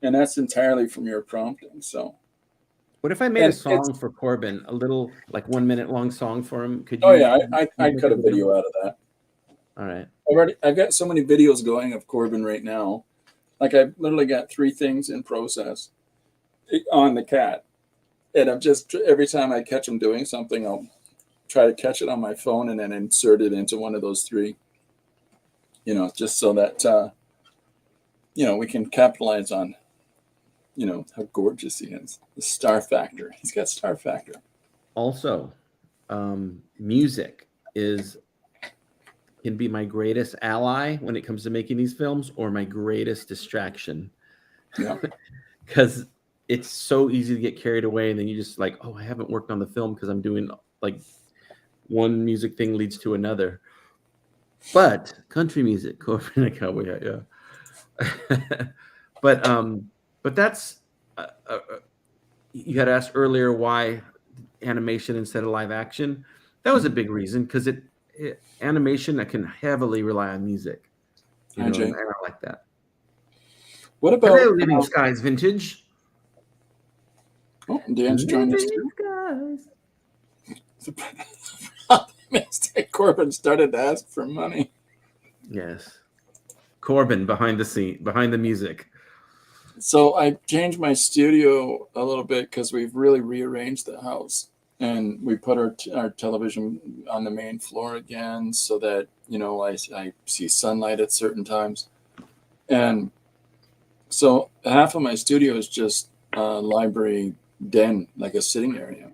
and that's entirely from your prompting. So, What if I made a and it's song for Corbin, a little like 1 minute long song for him? Could oh you, yeah, could you I'd make cut a a video? video out of that. All right. I've got so many videos going of Corbin right now. Like I've literally got 3 things in process on the cat, and I'm just every time I catch him doing something, I'll try to catch it on my phone and then insert it into one of those 3. Just so that we can capitalize on how gorgeous he is. The star factor. He's got star factor. Also, music can be my greatest ally when it comes to making these films, or my greatest distraction. Yeah. Because it's so easy to get carried away, and then you just like, oh, I haven't worked on the film because I'm doing like one music thing leads to another. But country music, Corbin, a cowboy hat, yeah. but that's you had asked earlier why animation instead of live action. That was a big reason, because animation that can heavily rely on music, Hi, and Jay. I don't like that. What Hello, about Living Skies Vintage. Dan's joined us Living too? Skies. Corbin started to ask for money. Yes, Corbin behind the scene, behind the music. So I changed my studio a little bit because we've really rearranged the house, and we put our television on the main floor again, so that I see sunlight at certain times, and so half of my studio is just a library den, like a sitting area,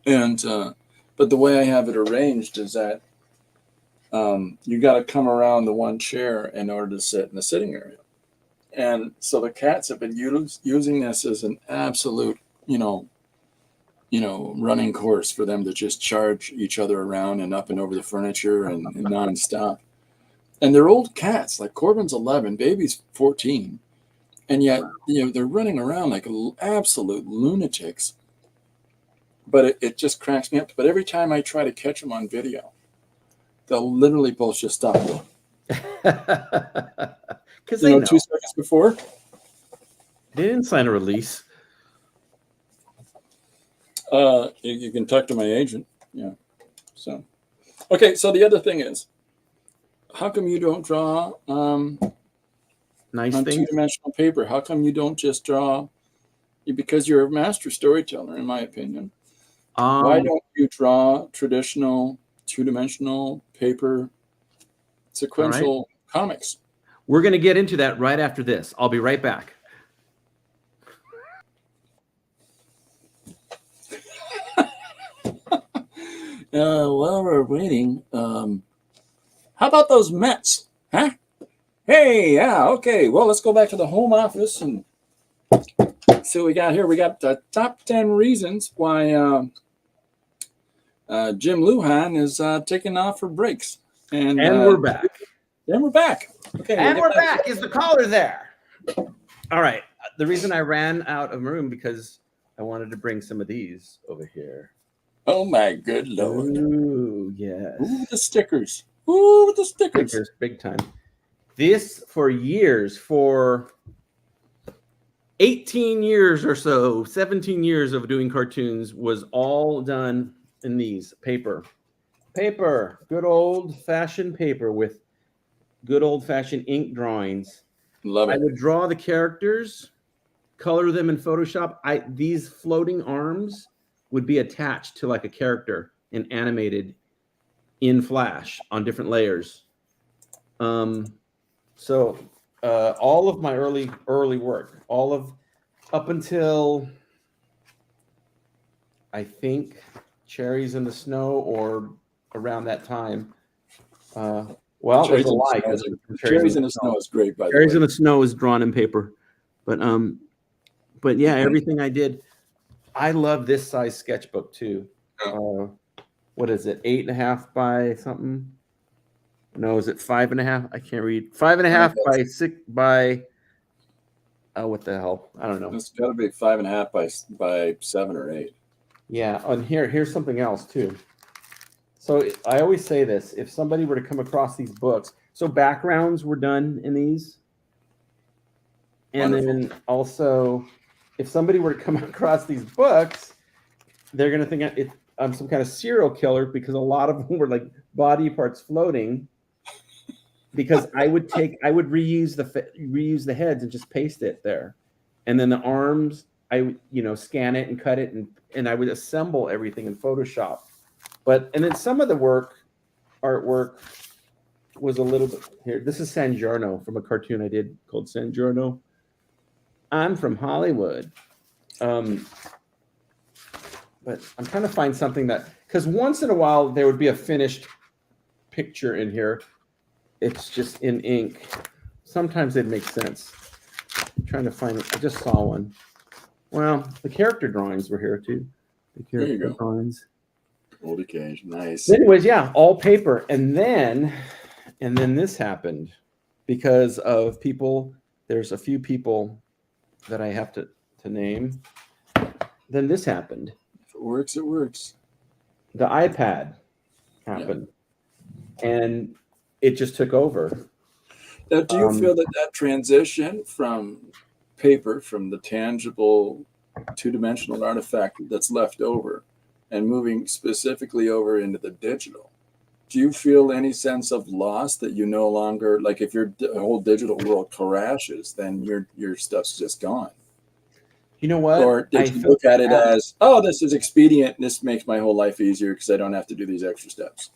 and but the way I have it arranged is that you got to come around the one chair in order to sit in the sitting area. And so the cats have been using this as an absolute, running course for them to just charge each other around and up and over the furniture and nonstop. And they're old cats. Like Corbin's 11, baby's 14, and yet they're running around like absolute lunatics. But it just cracks me up. But every time I try to catch them on video, they'll literally both just stop. Because they know 2 seconds before. they didn't sign a release. You can talk to my agent. Yeah. So, okay. So the other thing is, how come you don't draw Nice on things. 2-dimensional paper? How come you don't just draw? Because you're a master storyteller, in my opinion. Why don't you draw traditional 2-dimensional paper sequential comics? We're going to get into that right after this. I'll be right back. While we're waiting, how about those Mets? Huh? Hey, yeah, okay. Well, let's go back to the home office and see what we got here. We got the top 10 reasons why Jim Lujan is taking off for breaks. And we're back. And we're back. Okay. And we're back. Is the caller there? All right. The reason I ran out of room because I wanted to bring some of these over here. Oh my good Lord. Ooh, yes. Ooh, the stickers. Ooh, the stickers. Stickers, big time. This for years, for 18 years or so, 17 years of doing cartoons was all done in these paper, good old fashioned paper with good old fashioned ink drawings. Love it. I would draw the characters, color them in Photoshop. These floating arms would be attached to like a character and animated in Flash on different layers. So all of my early work, all of up until I think Cherries in the Snow or around that time. Well, there's a lie. Cherries in the Snow is great, by the way. Cherries in the Snow is drawn in paper, but yeah, everything I did. I love this size sketchbook too. What is it? 8.5 by something? No, is it 5.5? I can't read. 5.5 by 6 by. What the hell? I don't know. It's got to be 5.5 by 7 or 8. Yeah, and here's something else too. So I always say this: if somebody were to come across these books, so backgrounds were done in these, and then also, if somebody were to come across these books, they're gonna think I'm some kind of serial killer because a lot of them were like body parts floating. Because I would reuse the heads and just paste it there, and then the arms I scan it and cut it and I would assemble everything in Photoshop. And then some of the artwork was a little bit here. This is San Giorno from a cartoon I did called San Giorno. I'm from Hollywood. But I'm trying to find something because once in a while there would be a finished picture in here. It's just in ink. Sometimes it makes sense. I'm trying to find it. I just saw one. Well, the character drawings were here too. The character drawings. Old occasion, nice. Anyways, yeah, all paper, and then this happened because of people. There's a few people that I have to name. Then this happened. If it works, it works. The iPad happened, and it just took over. Now, do you feel that transition from paper, from the tangible two-dimensional artifact that's left over, and moving specifically over into the digital, do you feel any sense of loss that you no longer, like if your whole digital world crashes, then your stuff's just gone? You know what? Or did you look at it as, oh, this is expedient, and this makes my whole life easier because I don't have to do these extra steps?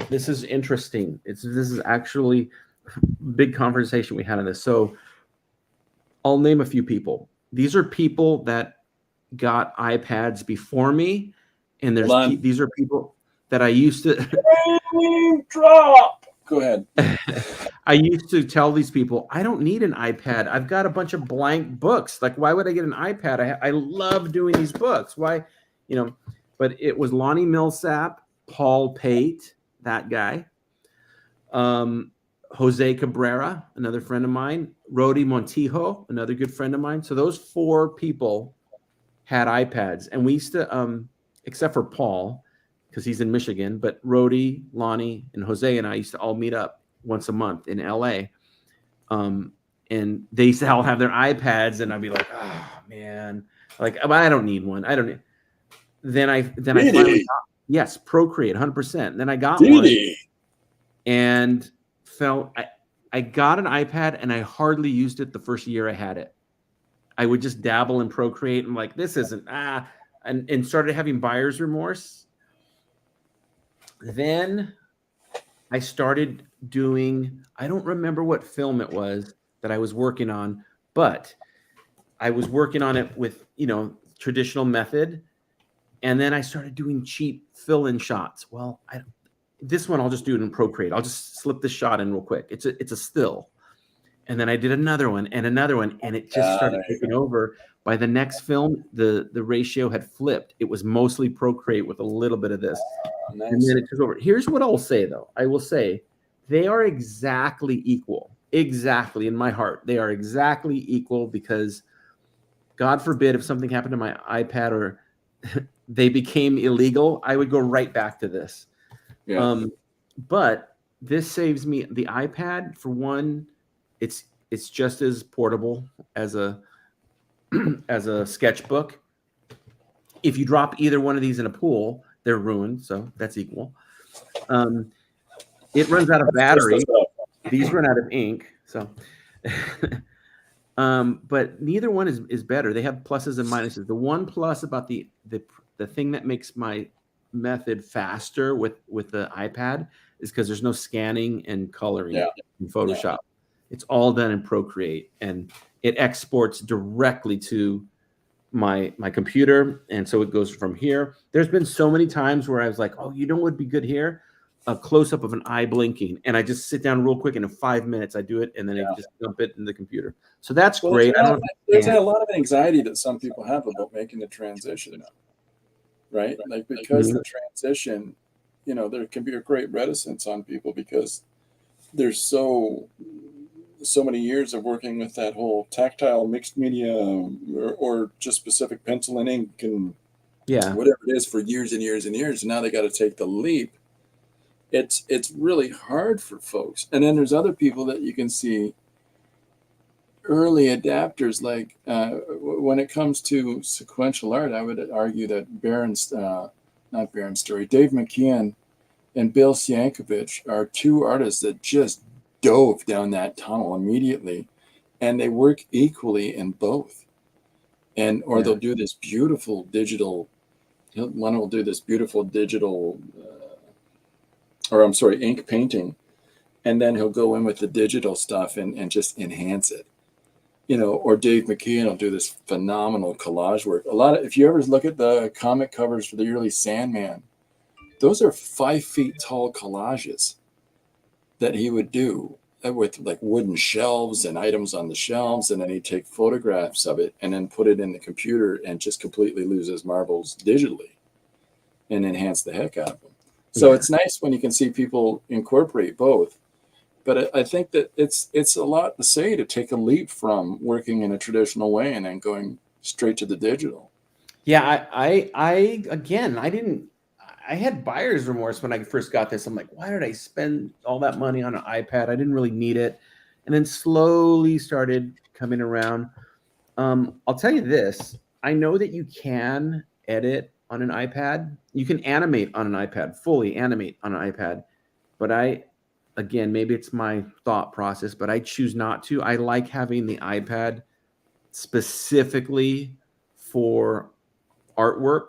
This is interesting. This is actually a big conversation we had on this. So I'll name a few people. These are people that got iPads before me, and these are people that I used to drop. Go ahead. I used to tell these people, I don't need an iPad. I've got a bunch of blank books. Like, why would I get an iPad? I love doing these books. Why, But it was Lonnie Millsap, Paul Pate, that guy, Jose Cabrera, another friend of mine, Rody Montijo, another good friend of mine. So those 4 people had iPads, and we used to, except for Paul, because he's in Michigan, but Rody, Lonnie, and Jose and I used to all meet up once a month in LA. And they used to all have their iPads, and I'd be like, oh man, like I don't need one. I don't need. Then I finally got, yes, Procreate 100%. Then I got one and felt I got an iPad and I hardly used it the first year I had it. I would just dabble in Procreate and like, this isn't and started having buyer's remorse. Then I started doing, I don't remember what film it was that I was working on, but I was working on it with, traditional method. And then I started doing cheap fill-in shots. Well, this one I'll just do it in Procreate. I'll just slip this shot in real quick. It's a still. And then I did another one, and it just started taking over. By the next film, the ratio had flipped. It was mostly Procreate with a little bit of this. Nice. And then it took over. Here's what I'll say, though. I will say they are exactly equal. Exactly, in my heart. They are exactly equal because, God forbid, if something happened to my iPad or they became illegal, I would go right back to this. Yeah. But this saves me the iPad. For one, it's just as portable as a sketchbook. If you drop either one of these in a pool, they're ruined. So that's equal. It runs out of battery. These run out of ink. So, but neither one is better. They have pluses and minuses. The one plus about the the thing that makes my method faster with the iPad is because there's no scanning and coloring in Photoshop. Yeah. It's all done in Procreate, and it exports directly to my computer, and so it goes from here. There's been so many times where I was like, oh, you know what would be good here? A close-up of an eye blinking, and I just sit down real quick, and in 5 minutes I do it, and then I just dump it in the computer. So that's great. There's a lot of anxiety that some people have about making the transition, right? Like, because the transition, you know, there can be a great reticence on people because there's so many years of working with that whole tactile mixed media or just specific pencil and ink and whatever it is for years and years and years. And now they got to take the leap. It's really hard for folks. And then there's other people that you can see early adapters. Like when it comes to sequential art, I would argue that Dave McKeon and Bill Sienkiewicz are two artists that just dove down that tunnel immediately, and they work equally in both. And they'll do this beautiful digital. One will do this beautiful digital, ink painting, and then he'll go in with the digital stuff and just enhance it. You know, or Dave McKeon will do this phenomenal collage work. If you ever look at the comic covers for the early Sandman, those are 5 feet tall collages that he would do with like wooden shelves and items on the shelves, and then he'd take photographs of it and then put it in the computer and just completely lose his marbles digitally and enhance the heck out of them. So it's nice when you can see people incorporate both. But I think that it's a lot to say to take a leap from working in a traditional way and then going straight to the digital. Yeah, I had buyer's remorse when I first got this. I'm like, why did I spend all that money on an iPad? I didn't really need it. And then slowly started coming around. I'll tell you this. I know that you can edit on an iPad. You can animate on an iPad, fully animate on an iPad. But again, maybe it's my thought process, but I choose not to. I like having the iPad specifically for artwork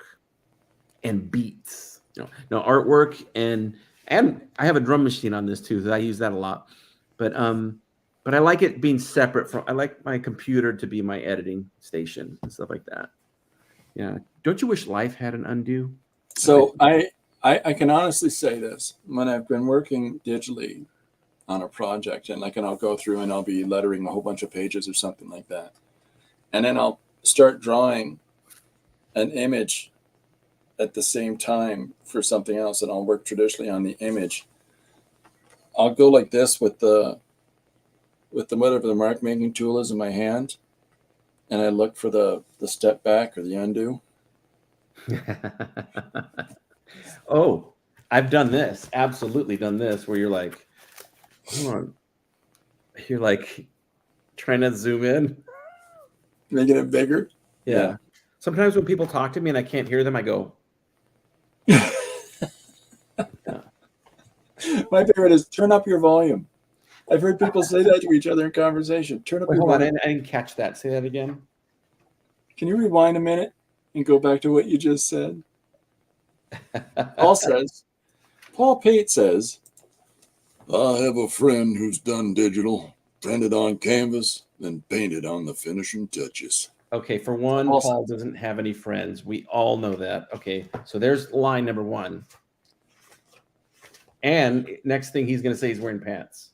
and beats. No artwork and I have a drum machine on this too, so I use that a lot. But I like it being separate from. I like my computer to be my editing station and stuff like that. Yeah. Don't you wish life had an undo? So I can honestly say this: when I've been working digitally on a project, and I'll go through and I'll be lettering a whole bunch of pages or something like that, and then I'll start drawing an image at the same time for something else, and I'll work traditionally on the image. I'll go like this with the whatever the mark making tool is in my hand, and I look for the step back or the undo. Oh, I've done this. Absolutely done this where you're like, hold on. You're like trying to zoom in. Making it bigger? Yeah. Sometimes when people talk to me and I can't hear them, I go. My favorite is turn up your volume. I've heard people say that to each other in conversation. Turn up your volume. I didn't catch that. Say that again. Can you rewind a minute and go back to what you just said? Paul Pate says, I have a friend who's done digital, printed on canvas, then painted on the finishing touches. Okay, for one, Paul doesn't have any friends. We all know that. Okay, so there's line number one. And next thing he's going to say he's wearing pants.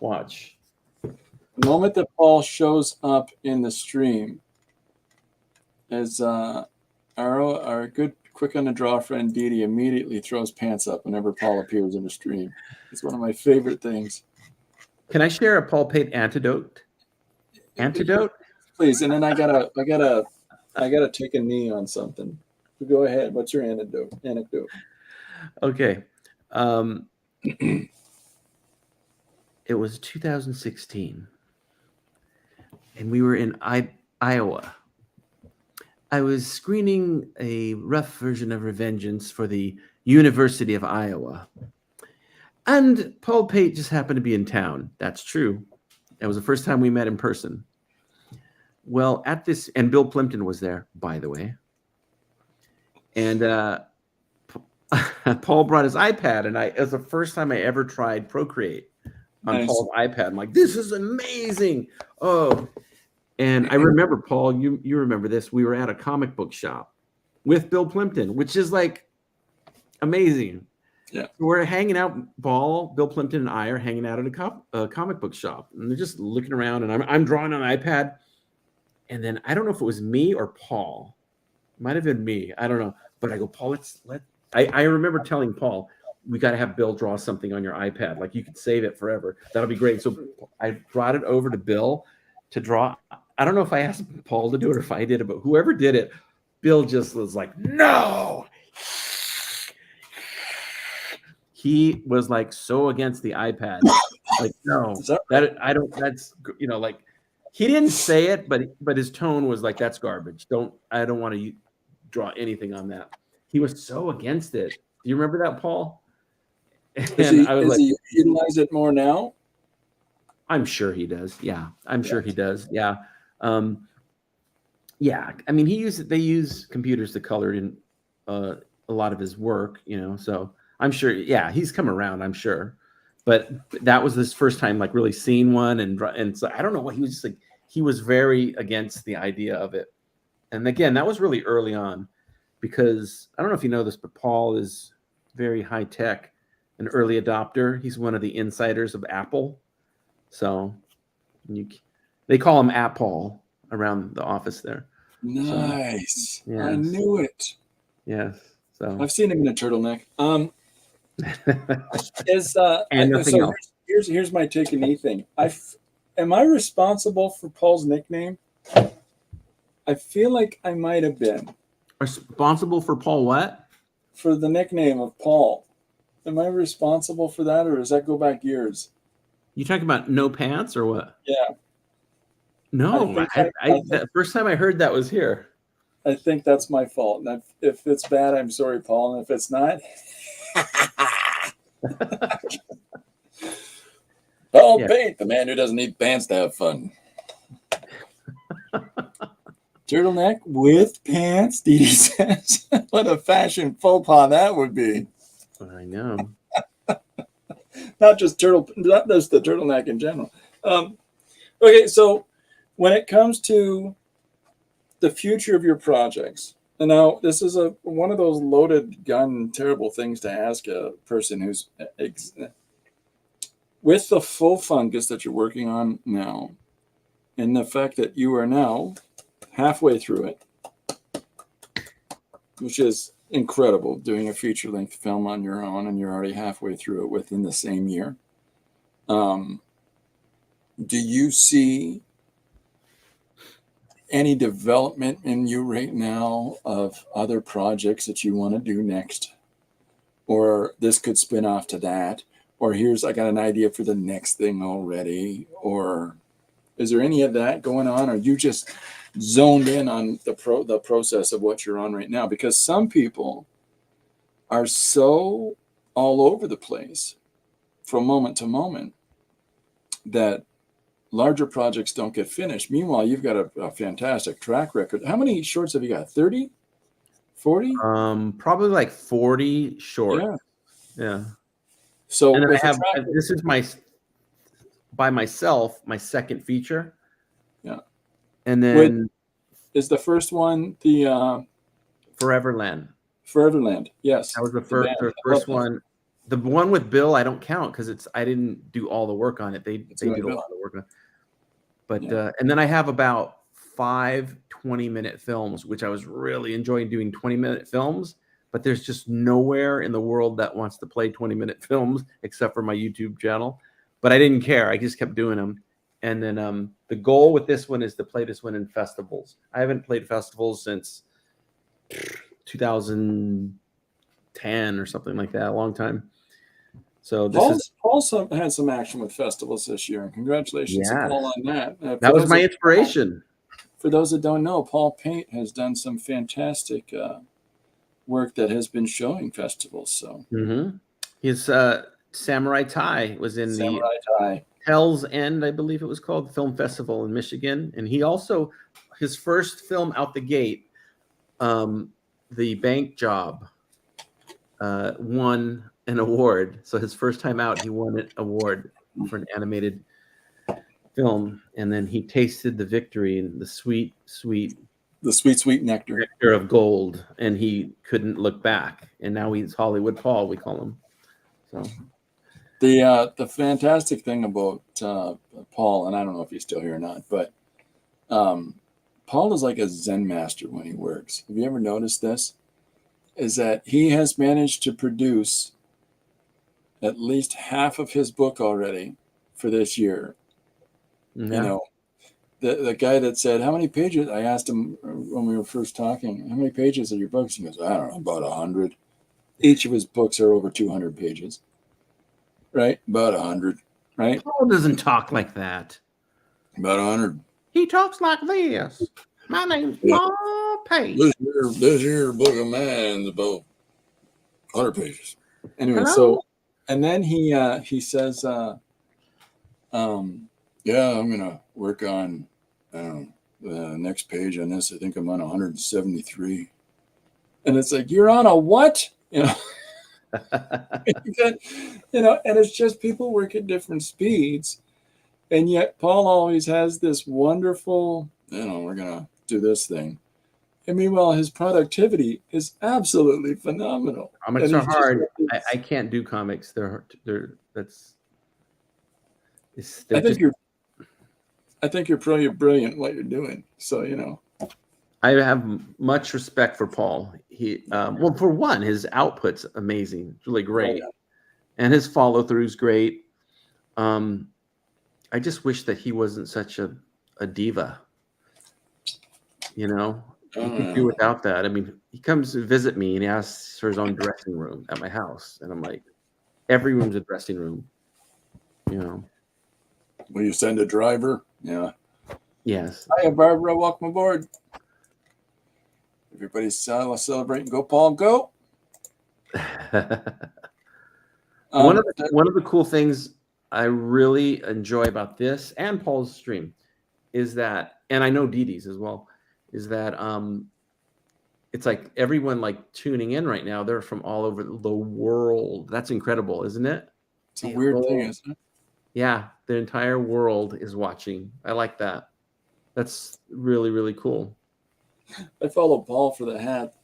Watch. The moment that Paul shows up in the stream, as our good quick on the draw friend Didi immediately throws pants up whenever Paul appears in the stream. It's one of my favorite things. Can I share a Paul Pate antidote? Antidote? Please, and then I gotta take a knee on something. So go ahead. What's your anecdote? Okay. It was 2016, and we were in Iowa. I was screening a rough version of Revengeance for the University of Iowa. And Paul Pate just happened to be in town. That's true. That was the first time we met in person. Well, and Bill Plimpton was there, by the way. And Paul brought his iPad, and it was the first time I ever tried Procreate on Nice. Paul's iPad. I'm like, this is amazing. Oh, and I remember, Paul, you remember this. We were at a comic book shop with Bill Plimpton, which is like amazing. Yeah. We're hanging out, Bill Plimpton and I are hanging out at a comic book shop, and they're just looking around, and I'm drawing on an iPad. And then I don't know if it was me or Paul. It might have been me. I don't know. But I go, Paul, I remember telling Paul, we got to have Bill draw something on your iPad. Like, you could save it forever. That'll be great. So I brought it over to Bill to draw. I don't know if I asked Paul to do it or if I did it, but whoever did it, Bill just was like, no. He was like so against the iPad. Like, no, that's, you know, like, he didn't say it, but his tone was like, that's garbage. I don't want to draw anything on that. He was so against it. Do you remember that, Paul? Does he utilize it more now? I'm sure he does. Yeah, I'm sure he does. Yeah. Yeah. I mean, they use computers to color in a lot of his work, you know, so I'm sure. Yeah, he's come around, I'm sure. But that was his first time, like, really seeing one. And so I don't know what he was just like. He was very against the idea of it. And again, that was really early on, because I don't know if you know this, but Paul is very high tech, an early adopter. He's one of the insiders of Apple. So they call him Paul around the office there. Nice. So, yes. I knew it. Yes. So I've seen him in a turtleneck. And nothing else. Here's my take and knee thing. Am I responsible for Paul's nickname? I feel like I might have been. Responsible for Paul what? For the nickname of Paul. Am I responsible for that, or does that go back years? You talking about No Pants or what? Yeah. No, the first time I heard that was here. I think that's my fault. And if it's bad, I'm sorry, Paul. And if it's not, Paul Paint, the man who doesn't need pants to have fun. Turtleneck with pants, Dee Dee says. What a fashion faux pas that would be. I know. Not just the turtleneck in general. Okay, so when it comes to the future of your projects, and now this is one of those loaded gun terrible things to ask a person who's with the full fungus that you're working on now, and the fact that you are now halfway through it, which is incredible, doing a feature-length film on your own, and you're already halfway through it within the same year. Do you see any development in you right now of other projects that you want to do next? Or this could spin off to that? Or I got an idea for the next thing already? Or is there any of that going on? Or are you just zoned in on the process of what you're on right now? Because some people are so all over the place from moment to moment that larger projects don't get finished. Meanwhile, you've got a fantastic track record. How many shorts have you got? 30? 40? Probably like 40 short. Yeah. So and then this is by myself, my second feature. Yeah. And then is the first one the Foreverland? Foreverland, yes. That was the first one. The one with Bill, I don't count because I didn't do all the work on it. They did a lot of work on it. But and then I have about 5 20-minute films, which I was really enjoying doing 20-minute films. But there's just nowhere in the world that wants to play 20-minute films except for my YouTube channel. But I didn't care. I just kept doing them. And then the goal with this one is to play this one in festivals. I haven't played festivals since 2010 or something like that, a long time. So Paul's had some action with festivals this year, and congratulations to Paul on that. That was my inspiration. For those that don't know, Paul Paint has done some fantastic work that has been showing festivals. So his Samurai Tie was in the Hell's End, I believe it was called, the film festival in Michigan, and he also his first film out the gate the bank job won an award. So his first time out, he won an award for an animated film, and then he tasted the victory and the sweet sweet nectar. nectar of gold, and he couldn't look back. And now he's Hollywood Paul, we call him. So the fantastic thing about Paul, and I don't know if he's still here or not, but Paul is like a Zen master when he works. Have you ever noticed this? Is that he has managed to produce at least half of his book already for this year. yeah. You know, the guy that said, how many pages? I asked him when we were first talking, how many pages are your books? He goes, I don't know, about 100. Each of his books are over 200 pages. Right? About 100. Right? Paul doesn't talk like that. About 100. He talks like this. My name's Paul Page. This year book of mine's about 100 pages. Anyway, Hello? so, and then he says, yeah, I'm gonna work on the next page on this. I think I'm on 173, and it's like, you're on a what? You know, and it's just people work at different speeds, and yet Paul always has this wonderful, we're gonna do this thing. And meanwhile, his productivity is absolutely phenomenal. Comics are hard. I can't do comics. I think you're brilliant what you're doing. So, I have much respect for Paul. He, well, for one, his output's amazing. It's really great. Oh, yeah. And his follow through's great. I just wish that he wasn't such a diva. You could do without that. I mean, he comes to visit me and he asks for his own dressing room at my house. And I'm like, every room's a dressing room. Will you send a driver? Yeah. Yes. Hiya, Barbara. Welcome aboard. Everybody's celebrating. Go, Paul, go. One of the cool things I really enjoy about this and Paul's stream is that, and I know Dee Dee's as well, is that it's like everyone like tuning in right now. They're from all over the world. That's incredible, isn't it? It's a weird thing, isn't it? Yeah, the entire world is watching. I like that. That's really, really cool. I follow Paul for the hat.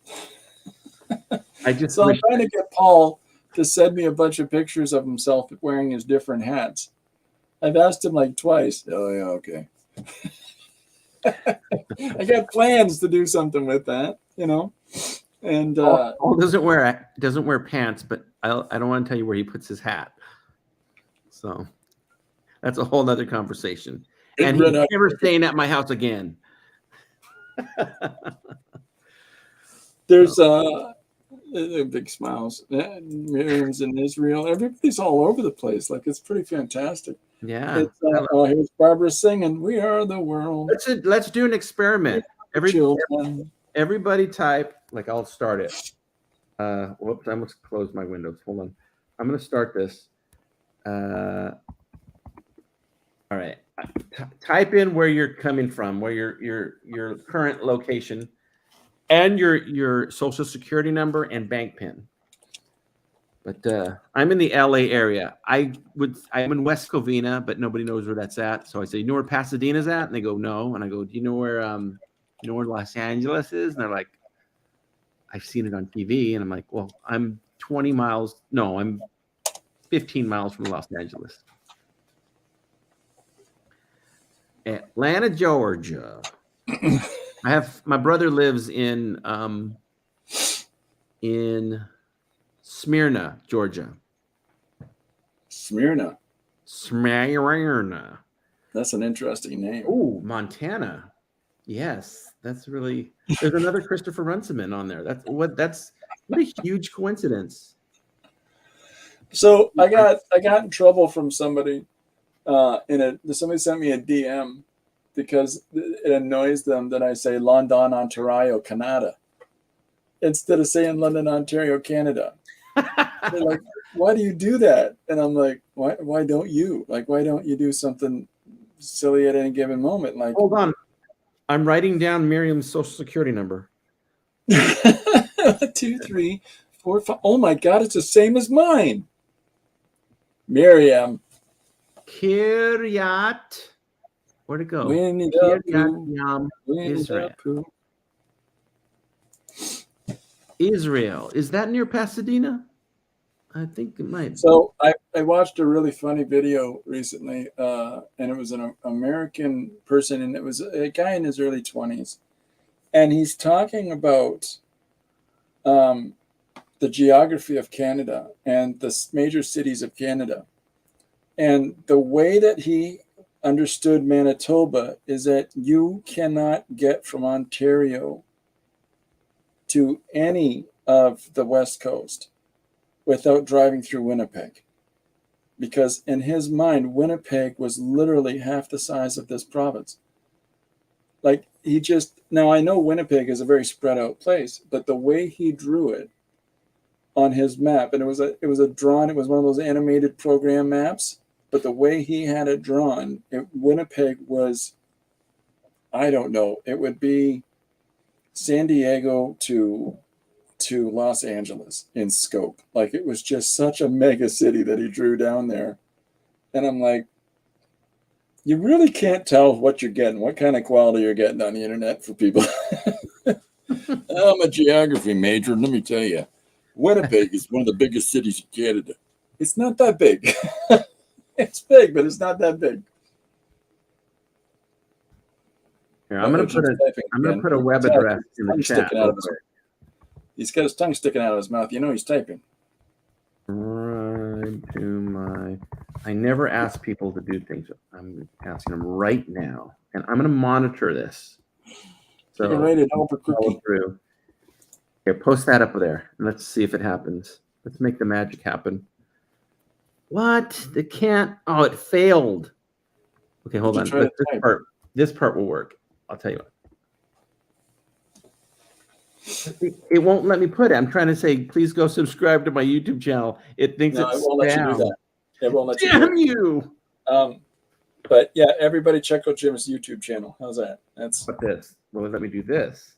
I'm trying to get Paul to send me a bunch of pictures of himself wearing his different hats. I've asked him like twice. Oh yeah, okay. I got plans to do something with that, And Paul doesn't wear pants, but I don't want to tell you where he puts his hat. So that's a whole nother conversation. And he's never staying at my house again. There's big smiles. Miriam's in Israel. Everybody's all over the place. Like, it's pretty fantastic. Yeah. Here's Barbara singing "We Are the World." Let's do an experiment. Everybody type, like, I'll start it. Whoops, I almost closed my windows. Hold on. I'm going to start this. All right. Type in where you're coming from, where your current location, and your social security number and bank PIN. But I'm in the LA area. I'm in West Covina, but nobody knows where that's at. So I say, you know where Pasadena's at? And they go, no. And I go, do you know where Los Angeles is? And they're like, I've seen it on TV. And I'm like, well, I'm 20 miles. No, I'm 15 miles from Los Angeles. Atlanta, Georgia. My brother lives in Smyrna, Georgia. Smyrna. Smyrna. That's an interesting name. Oh, Montana. Yes, that's really. There's another Christopher Runciman on there. That's what a huge coincidence. So I got in trouble from somebody. Somebody sent me a DM because it annoys them that I say London, Ontario, Canada instead of saying London, Ontario, Canada. They're like, why do you do that? And I'm like, why don't you? Like, why don't you do something silly at any given moment? Like, hold on, I'm writing down Miriam's social security number. 1, 2, 3, 4, 5. Oh my God, it's the same as mine. Miriam. Kiryat. Where'd it go? Winnie Kiryat the Pooh. Yam, Winnie Israel. the Pooh. Israel. Is that near Pasadena? I think it might. So I watched a really funny video recently, and it was an American person, and it was a guy in his early 20s. And he's talking about the geography of Canada and the major cities of Canada. And the way that he understood Manitoba is that you cannot get from Ontario to any of the West Coast without driving through Winnipeg. Because in his mind, Winnipeg was literally half the size of this province. Like now I know Winnipeg is a very spread out place, but the way he drew it on his map, and it was one of those animated program maps, but the way he had it drawn, Winnipeg was, I don't know, it would be San Diego to Los Angeles in scope. Like, it was just such a mega city that he drew down there. And I'm like, you really can't tell what you're getting, what kind of quality you're getting on the internet for people. I'm a geography major, and let me tell you, Winnipeg is one of the biggest cities in Canada. It's not that big. It's big, but it's not that big. Here, I'm gonna put a web address in the chat. He's got his tongue sticking out of his mouth. You know he's typing. I never ask people to do things. I'm asking them right now, and I'm going to monitor this. So you can write it over cookie. Through. Here, post that up there, and let's see if it happens. Let's make the magic happen. What? It can't. Oh, it failed. Okay, hold on. This part will work. I'll tell you what. It won't let me put it. I'm trying to say, please go subscribe to my YouTube channel. It thinks it's it won't let you do that. It won't let you. Damn you! But yeah, everybody check out Jim's YouTube channel. How's that? What this? Well, let me do this.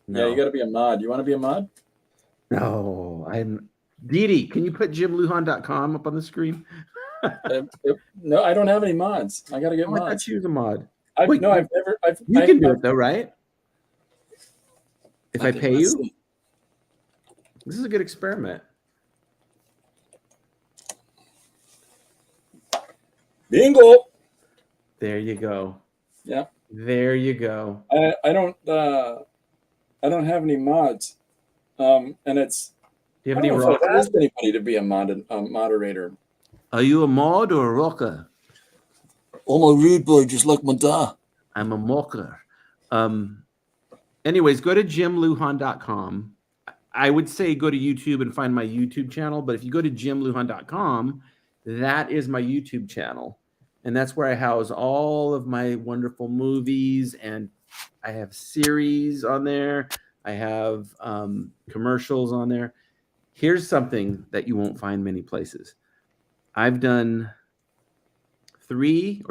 No. Yeah, you got to be a mod. You want to be a mod? No, I'm. Didi, can you put jimlujan.com up on the screen? No, I don't have any mods. I got to get mods. I thought you was a mod. I've never. You can do it though, right? If I pay you, this is a good experiment. Bingo. There you go. Yeah. There you go. I don't have any mods, and it's. Do you have any rockers? I've asked anybody to be a moderator. Are you a mod or a rocker? I'm a rude boy, just like my dad. I'm a mocker. Anyways, go to jimlujan.com. I would say go to YouTube and find my YouTube channel, but if you go to jimlujan.com, that is my YouTube channel. And that's where I house all of my wonderful movies, and I have series on there. I have commercials on there. Here's something that you won't find many places. I've done three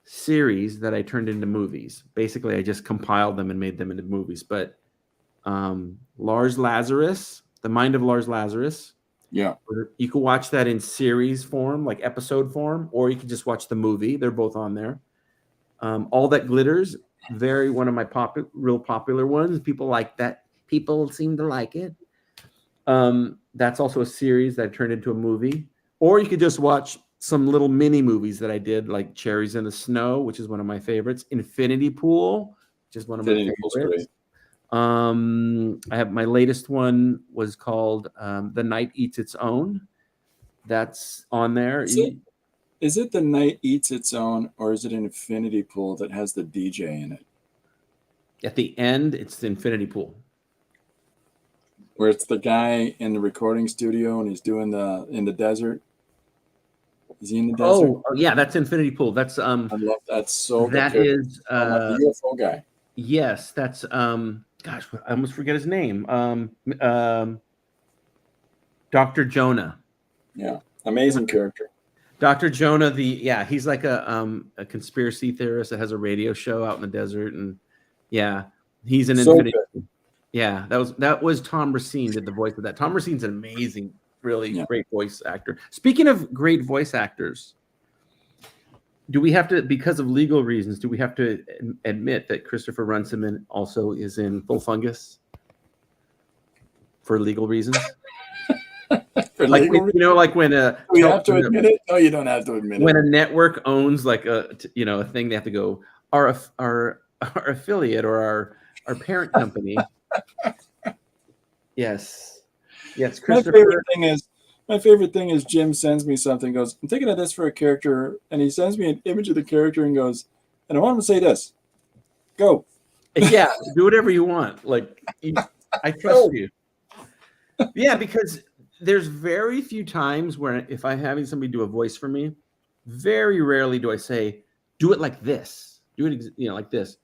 series that I turned into movies. Basically, I just compiled them and made them into movies. But Lars Lazarus, The Mind of Lars Lazarus. Yeah. You can watch that in series form, like episode form, or you can just watch the movie. They're both on there. All That Glitters, one of my real popular ones. People like that. People seem to like it. That's also a series that I turned into a movie. Or you could just watch some little mini movies that I did, like Cherries in the Snow, which is one of my favorites. Infinity Pool, which is one of my favorites. I have my latest one was called The Night Eats Its Own. That's on there. Is it The Night Eats Its Own, or is it an Infinity Pool that has the DJ in it? At the end, it's the Infinity Pool. Where it's the guy in the recording studio and he's doing in the desert. Is he in the desert? Oh yeah, that's Infinity Pool. That's I love that so. That is the UFO guy. Yes, that's gosh, I almost forget his name. Dr. Jonah. Yeah, amazing character. Dr. Jonah, he's like a conspiracy theorist that has a radio show out in the desert, and yeah, he's an So infinite. good. Yeah, that was Tom Racine did the voice of that. Tom Racine's an amazing, really Yeah. great voice actor. Speaking of great voice actors, do we have to, because of legal reasons, do we have to admit that Christopher Runciman also is in Full Fungus for legal reasons? For Like legal reasons, like when we have to admit it. No, you don't have to admit when it. a network owns like a thing, they have to go our affiliate or our parent company. Yes, Christopher. My favorite thing is Jim sends me something. Goes, I'm thinking of this for a character, and he sends me an image of the character and goes, and I want him to say this. Go. Yeah, do whatever you want. Like I trust you. Yeah, because there's very few times where if I'm having somebody do a voice for me, very rarely do I say, do it like this. Do it, like this.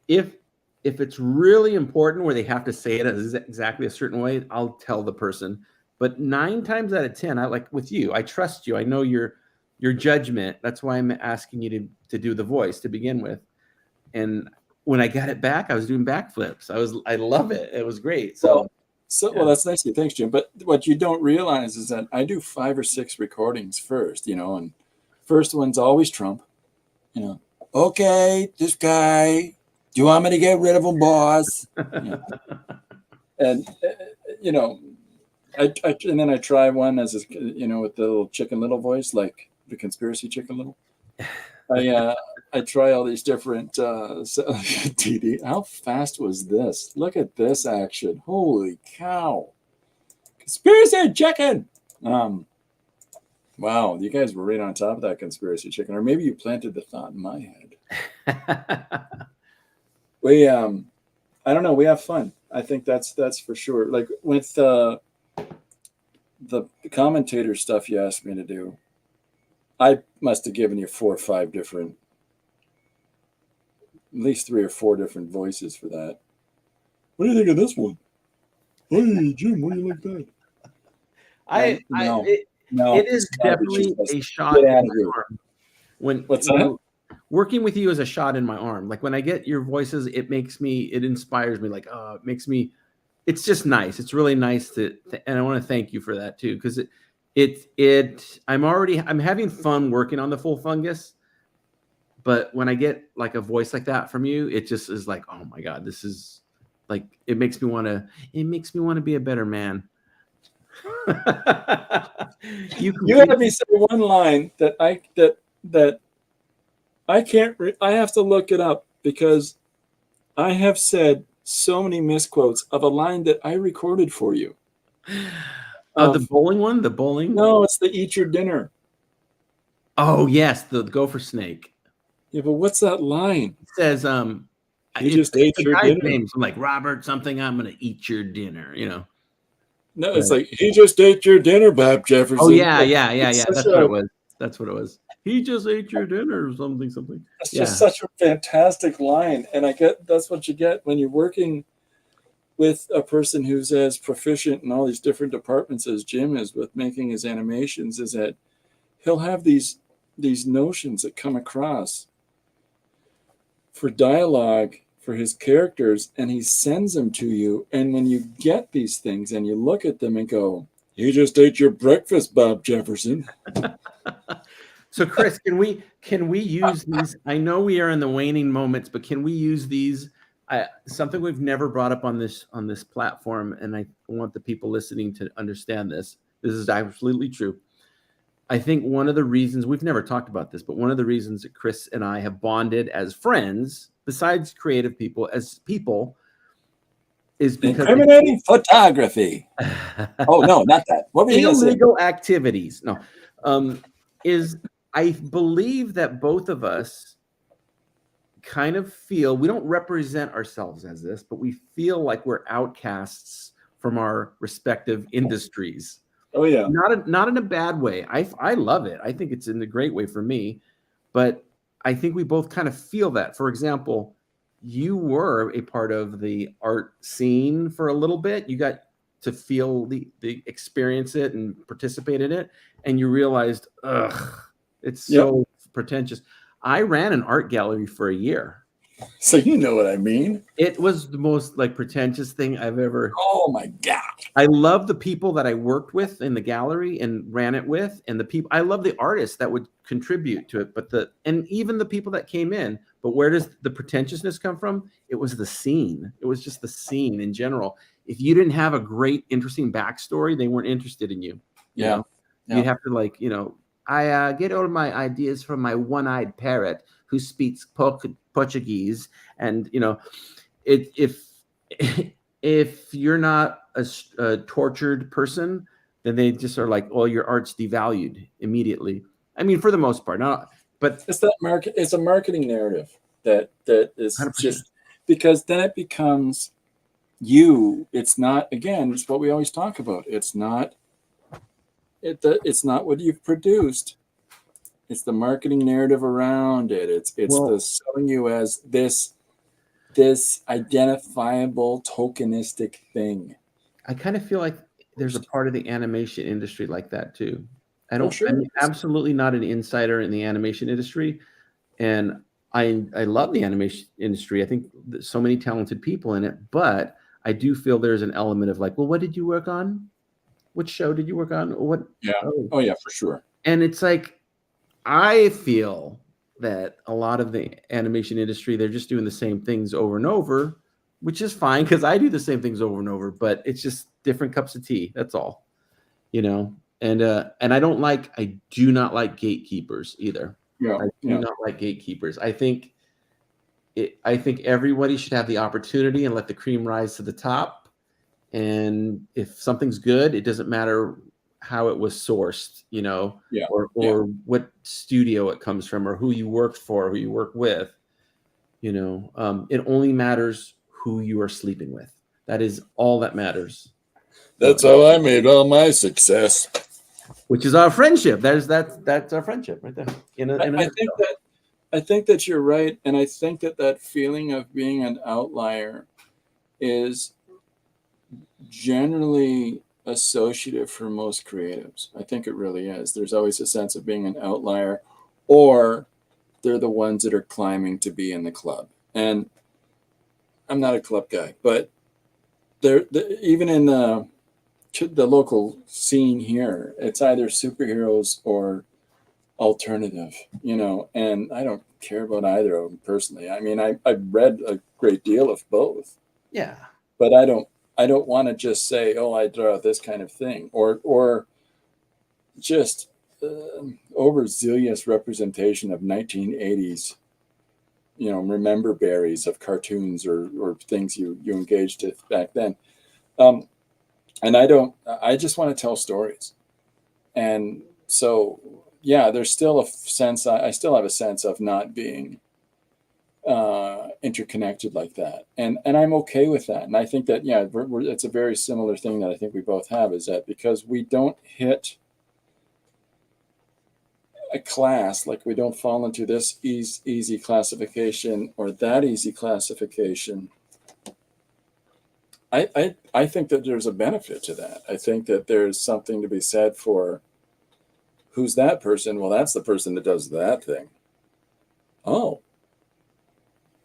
If it's really important where they have to say it exactly a certain way, I'll tell the person. But 9 times out of 10, I like with you, I trust you. I know your judgment. That's why I'm asking you to do the voice to begin with. And when I got it back, I was doing backflips. I love it. It was great. So well, that's nice of you. Thanks, Jim. But what you don't realize is that I do 5 or 6 recordings first, and first one's always Trump. Okay, this guy. Do you want me to get rid of him, boss? And and then I try one as with the little Chicken Little voice, like the conspiracy Chicken Little. I try all these different TD. How fast was this? Look at this action. Holy cow. Conspiracy chicken. Wow, you guys were right on top of that conspiracy chicken. Or maybe you planted the thought in my head. We I don't know, we have fun. I think that's for sure. Like with the commentator stuff you asked me to do, I must have given you 4 or 5 different, at least 3 or 4 different voices for that. What do you think of this one? Hey, Jim, what do you like that? It is definitely a shot in my arm. What's that? Working with you is a shot in my arm. Like when I get your voices, it inspires me. Like, it's just nice. It's really nice and I want to thank you for that too. Cause I'm having fun working on the Full Fungus, but when I get like a voice like that from you, it just is like, oh my God, this is like, it makes me want to be a better man. You had me say one line that I can't. I have to look it up because I have said so many misquotes of a line that I recorded for you. The bowling one. The bowling. No, it's the eat your dinner. Oh yes, the gopher snake. Yeah, but what's that line? It says, "He just ate your dinner." Names. I'm like Robert something. I'm gonna eat your dinner. No, it's like he just ate your dinner, Bob Jefferson. Oh yeah. That's what it was. That's what it was. He just ate your dinner or something. That's just such a fantastic line. And that's what you get when you're working with a person who's as proficient in all these different departments as Jim is with making his animations, is that he'll have these notions that come across for dialogue for his characters, and he sends them to you. And when you get these things and you look at them and go, "You just ate your breakfast, Bob Jefferson." So Chris, can we use these? I know we are in the waning moments, but can we use these? Something we've never brought up on this platform, and I want the people listening to understand this. This is absolutely true. I think one of the reasons we've never talked about this, but one of the reasons that Chris and I have bonded as friends, besides creative people, as people, is because incriminating photography. Oh no, not that. What were you illegal activities? No, is I believe that both of us kind of feel we don't represent ourselves as this, but we feel like we're outcasts from our respective industries. Oh yeah, not in a bad way. I love it. I think it's in a great way for me, but I think we both kind of feel that. For example, you were a part of the art scene for a little bit. You got to feel the experience it and participate in it, and you realized, It's Yep. so pretentious. I ran an art gallery for a year. So you know what I mean? It was the most like pretentious thing I've ever. Oh my God. I love the people that I worked with in the gallery and ran it with, and the people. I love the artists that would contribute to it, and even the people that came in. But where does the pretentiousness come from? It was the scene. It was just the scene in general. If you didn't have a great, interesting backstory, they weren't interested in you. Yeah. You'd have to like, I get all my ideas from my one-eyed parrot who speaks Portuguese, and if if you're not a tortured person, then they just are like, "Oh, your art's devalued immediately." I mean, for the most part, not, but it's that market. It's a marketing narrative that is 100%. just because then it becomes you. It's not, again, it's what we always talk about. It's not it's not what you've produced. It's the marketing narrative around it. It's the selling you as this identifiable tokenistic thing. I kind of feel like there's a part of the animation industry like that too. Oh, sure. I'm absolutely not an insider in the animation industry, and I love the animation industry. I think there's so many talented people in it, but I do feel there's an element of like, well, what did you work on? Which show did you work on? What? Yeah. Oh yeah, for sure. And it's like, I feel that a lot of the animation industry, they're just doing the same things over and over, which is fine because I do the same things over and over, but it's just different cups of tea. That's all, And I do not like gatekeepers either. Yeah. I do not like gatekeepers. I think everybody should have the opportunity and let the cream rise to the top. And if something's good, it doesn't matter how it was sourced, or what studio it comes from, or who you worked for, who you work with. It only matters who you are sleeping with. That is all that matters. That's how I made all my success. Which is our friendship. That's our friendship right there. I think that you're right, and I think that feeling of being an outlier is generally associative for most creatives. I think it really is. There's always a sense of being an outlier, or they're the ones that are climbing to be in the club. And I'm not a club guy, but even in the local scene here, it's either superheroes or alternative, and I don't care about either of them personally. I mean, I've read a great deal of both. Yeah. But I don't want to just say, oh, I draw this kind of thing, or just overzealous representation of 1980s, remember berries of cartoons or things you engaged with back then. And I just want to tell stories. And so, yeah, there's still a sense, I still have a sense of not being interconnected like that, and I'm okay with that. And I think that it's a very similar thing that I think we both have, is that because we don't hit a class, like we don't fall into this easy classification or that easy classification. I think that there's a benefit to that. I think that there's something to be said for who's that person. Well, that's the person that does that thing. Oh,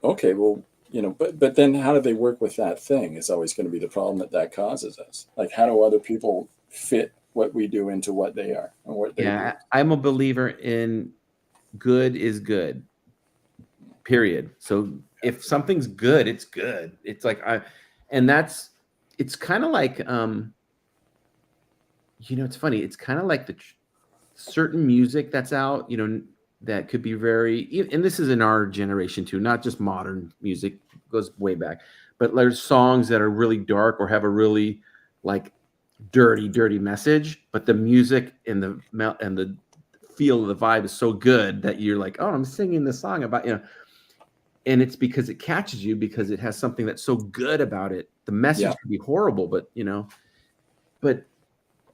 okay, well, but then how do they work with that thing is always going to be the problem that causes us. Like, how do other people fit what we do into what they are and what they do? I'm a believer in good is good, period. So if something's good, it's good. It's like, it's kind of like, it's funny. It's kind of like the certain music that's out, that could be very, and this is in our generation too, not just modern music, goes way back, but there's songs that are really dark or have a really like dirty message, but the music and the feel of the vibe is so good that you're like, oh, I'm singing this song about, and it's because it catches you because it has something that's so good about it. The message could be horrible, but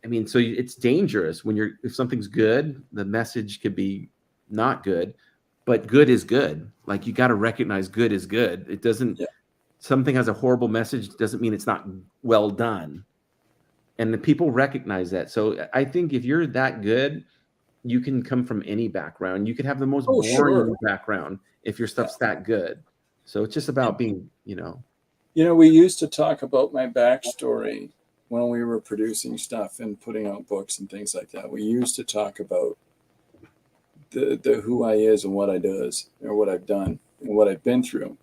I mean, so it's dangerous when if something's good, the message could be not good, but good is good. Like, you got to recognize good is good. It doesn't, something has a horrible message doesn't mean it's not well done. And the people recognize that. So I think if you're that good, you can come from any background. You could have the most Oh, boring sure. background if your stuff's that good. So it's just about being, We used to talk about my backstory when we were producing stuff and putting out books and things like that. We used to talk about the who I is and what I does or what I've done and what I've been through.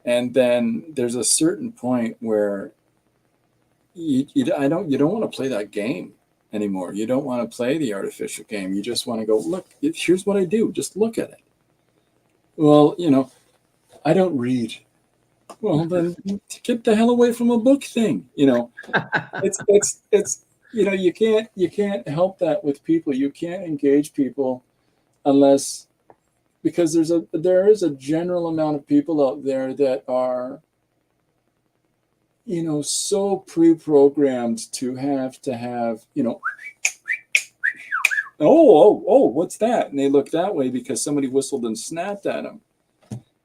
And then there's a certain point where you don't want to play that game anymore. You don't want to play the artificial game. You just want to go, look, here's what I do. Just look at it. Well, I don't read. Well, then get the hell away from a book thing. It's you can't help that with people. You can't engage people unless, because there is a general amount of people out there that are so pre-programmed to have oh, what's that? And they look that way because somebody whistled and snapped at them.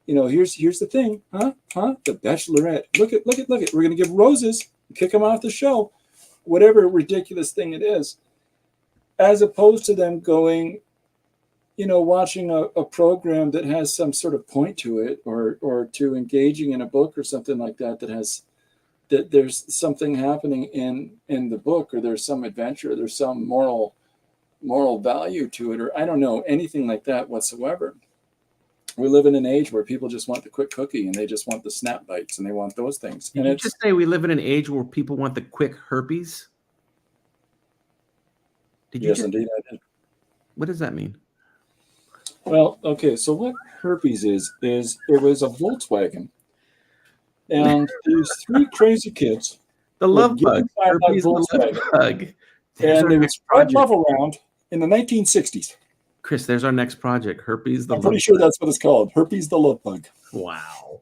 Here's the thing, huh? The Bachelorette. Look it. We're gonna give roses, kick them off the show, whatever ridiculous thing it is, as opposed to them going, watching a program that has some sort of point to it, or to engaging in a book or something like that that there's something happening in the book, or there's some adventure, there's some moral value to it, or I don't know, anything like that whatsoever. We live in an age where people just want the quick cookie and they just want the snap bites and they want those things. Did you just say we live in an age where people want the quick herpes? Yes, indeed, I did. What does that mean? Well, okay, so what herpes is it was a Volkswagen, and these three crazy kids, the love bug, herpes, the love bug, and they would spread love around in the 1960s. Chris, there's our next project, herpes. I'm pretty sure that's what it's called, herpes the love bug. Wow.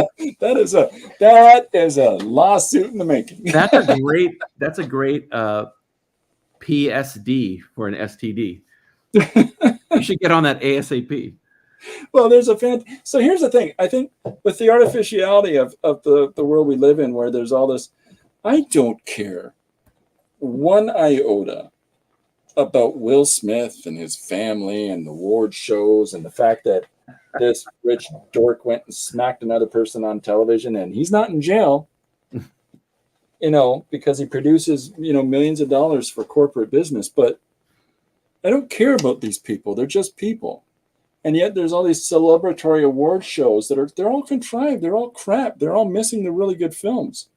that is a lawsuit in the making. That's a great PSD for an STD. You should get on that ASAP. Well, so here's the thing. I think with the artificiality of the world we live in, where there's all this, I don't care one iota about Will Smith and his family and the award shows and the fact that this rich dork went and smacked another person on television and he's not in jail, because he produces, millions of dollars for corporate business. But I don't care about these people. They're just people. And yet there's all these celebratory award shows they're all contrived. They're all crap. They're all missing the really good films,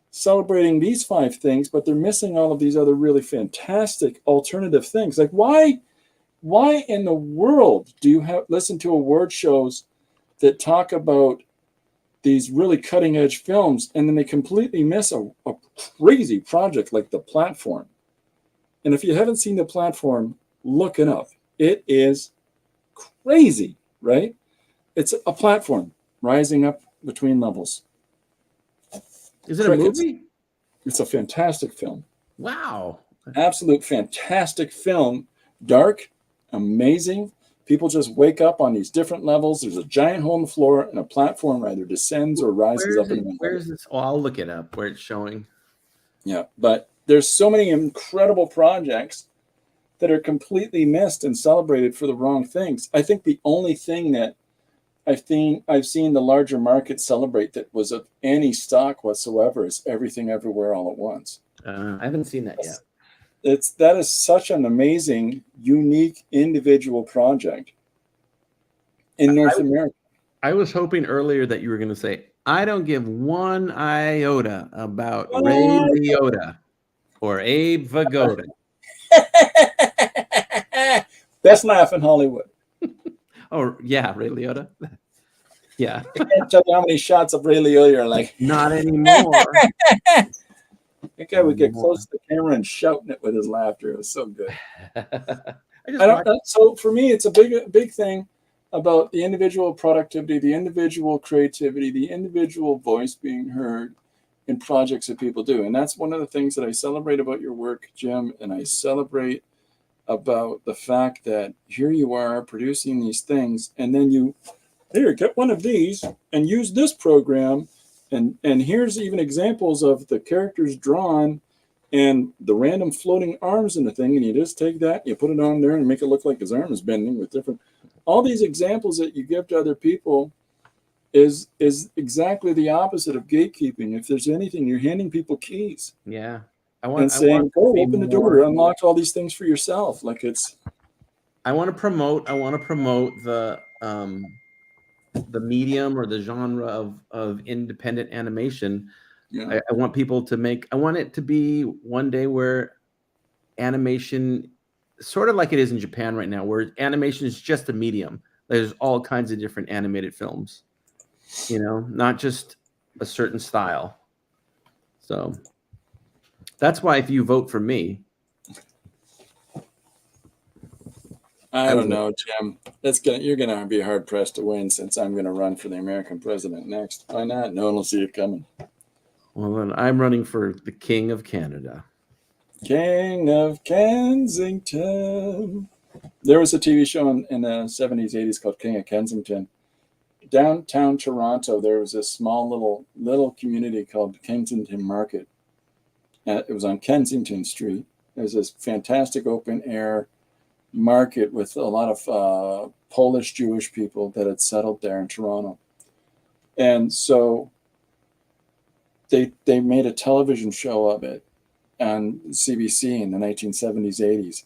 celebrating these 5 things, but they're missing all of these other really fantastic alternative things. Like why in the world do you listen to award shows that talk about these really cutting edge films and then they completely miss a crazy project like The Platform? And if you haven't seen The Platform, look it up. It is crazy, right? It's a platform rising up between levels. Is it a movie? It's a fantastic film. Wow. Absolute fantastic film. Dark, amazing. People just wake up on these different levels. There's a giant hole in the floor and a platform either descends or rises up. Where is this? Oh, I'll look it up where it's showing. Yeah, but there's so many incredible projects that are completely missed and celebrated for the wrong things. I think the only thing that I've seen the larger market celebrate that was of any stock whatsoever is Everything Everywhere All at Once. I haven't seen that yet. That is such an amazing, unique, individual project in North America. I was hoping earlier that you were going to say, I don't give one iota about Ray Liotta or Abe Vigoda. Best laugh in Hollywood. Oh, yeah, Ray Liotta. Yeah. I can't tell you how many shots of Ray Liotta are like. Not anymore. That guy would get close to the camera and shouting it with his laughter. It was so good. So for me, it's a big thing about the individual productivity, the individual creativity, the individual voice being heard in projects that people do. And that's one of the things that I celebrate about your work, Jim. And I celebrate about the fact that here you are producing these things, and then here, get one of these and use this program. And here's even examples of the characters drawn and the random floating arms in the thing, and you just take that, you put it on there and make it look like his arm is bending with different, all these examples that you give to other people is exactly the opposite of gatekeeping. If there's anything, you're handing people keys. Yeah. And saying, go open the door, unlock all these things for yourself. Like it's, I want to promote the medium or the genre of independent animation. yeah. I want people to make, I want it to be one day where animation, sort of like it is in Japan right now, where animation is just a medium. There's all kinds of different animated films, you know, not just a certain style. So that's why if you vote for me, I don't know, Jim. You're gonna be hard pressed to win since I'm gonna run for the American president next. Why not? No one will see it coming. Well, then I'm running for the King of Canada. King of Kensington. There was a TV show in the 70s, 80s called King of Kensington. Downtown Toronto, there was this small little community called Kensington Market. It was on Kensington Street. It was this fantastic open air market with a lot of Polish Jewish people that had settled there in Toronto. And so they made a television show of it on CBC in the 1970s, 80s.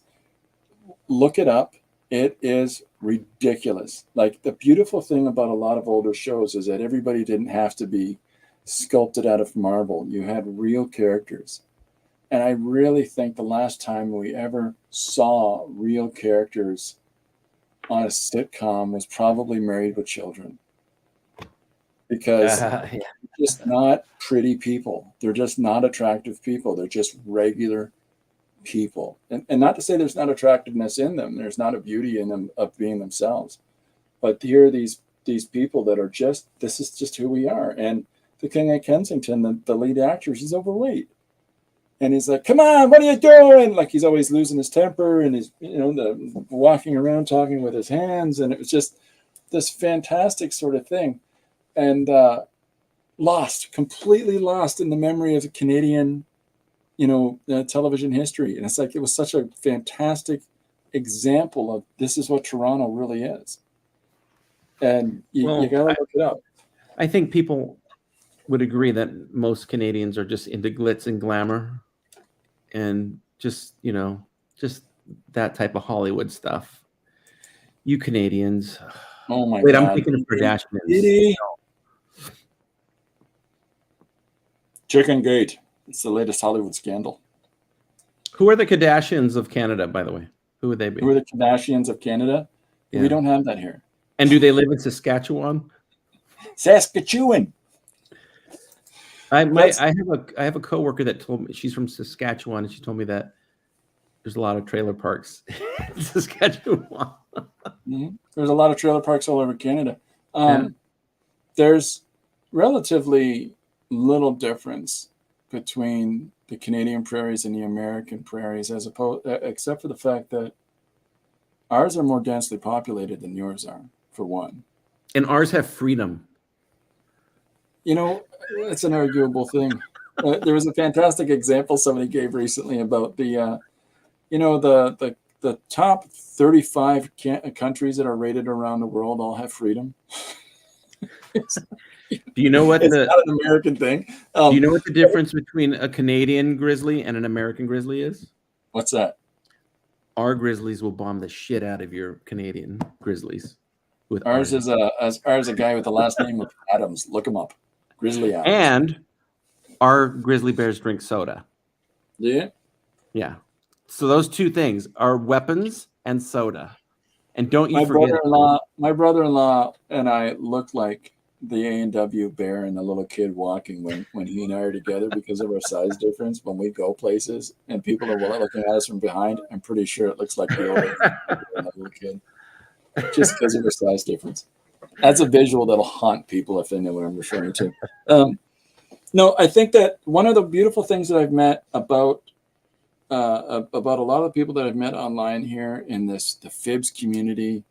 Look it up. It is ridiculous. Like, the beautiful thing about a lot of older shows is that everybody didn't have to be sculpted out of marble. You had real characters. And I really think the last time we ever saw real characters on a sitcom was probably Married with Children. Because Yeah. just not pretty people. They're just not attractive people. They're just regular people. And not to say there's not attractiveness in them. There's not a beauty in them of being themselves. But here are these people that are just, this is just who we are. And the King of Kensington, the lead actor, he's overweight. And he's like, come on, what are you doing? Like, he's always losing his temper and he's, walking around talking with his hands. And it was just this fantastic sort of thing. And completely lost in the memory of Canadian, television history. And it's like, it was such a fantastic example of this is what Toronto really is. And you got to look it up. I think people would agree that most Canadians are just into glitz and glamour and just that type of Hollywood stuff. You Canadians. Oh my God. I'm thinking of Kardashians. Chicken Gate. It's the latest Hollywood scandal. Who are the Kardashians of Canada, by the way? Who would they be? Who are the Kardashians of Canada? Yeah. We don't have that here. And do they live in Saskatchewan? Saskatchewan. I have a coworker that told me she's from Saskatchewan, and she told me that there's a lot of trailer parks in Saskatchewan. Mm-hmm. There's a lot of trailer parks all over Canada. There's relatively little difference between the Canadian prairies and the American prairies, except for the fact that ours are more densely populated than yours are, for one. And ours have freedom. It's an arguable thing. There was a fantastic example somebody gave recently about the top 35 countries that are rated around the world all have freedom. Do you know what it's not an American thing? Do you know what the difference between a Canadian grizzly and an American grizzly is? What's that? Our grizzlies will bomb the shit out of your Canadian grizzlies. Ours is a guy with the last name of Adams. Look him up. Grizzly Adams. And our grizzly bears drink soda. Yeah? Yeah. So those two things are weapons and soda. And don't you forget. My brother-in-law and I look like the A&W bear and the little kid walking when he and I are together because of our size difference. When we go places and people are looking at us from behind, I'm pretty sure it looks like the old and the little kid. Just because of our size difference. That's a visual that'll haunt people if they know what I'm referring to. No, I think that one of the beautiful things that I've met about a lot of people that I've met online here in the Fibs community,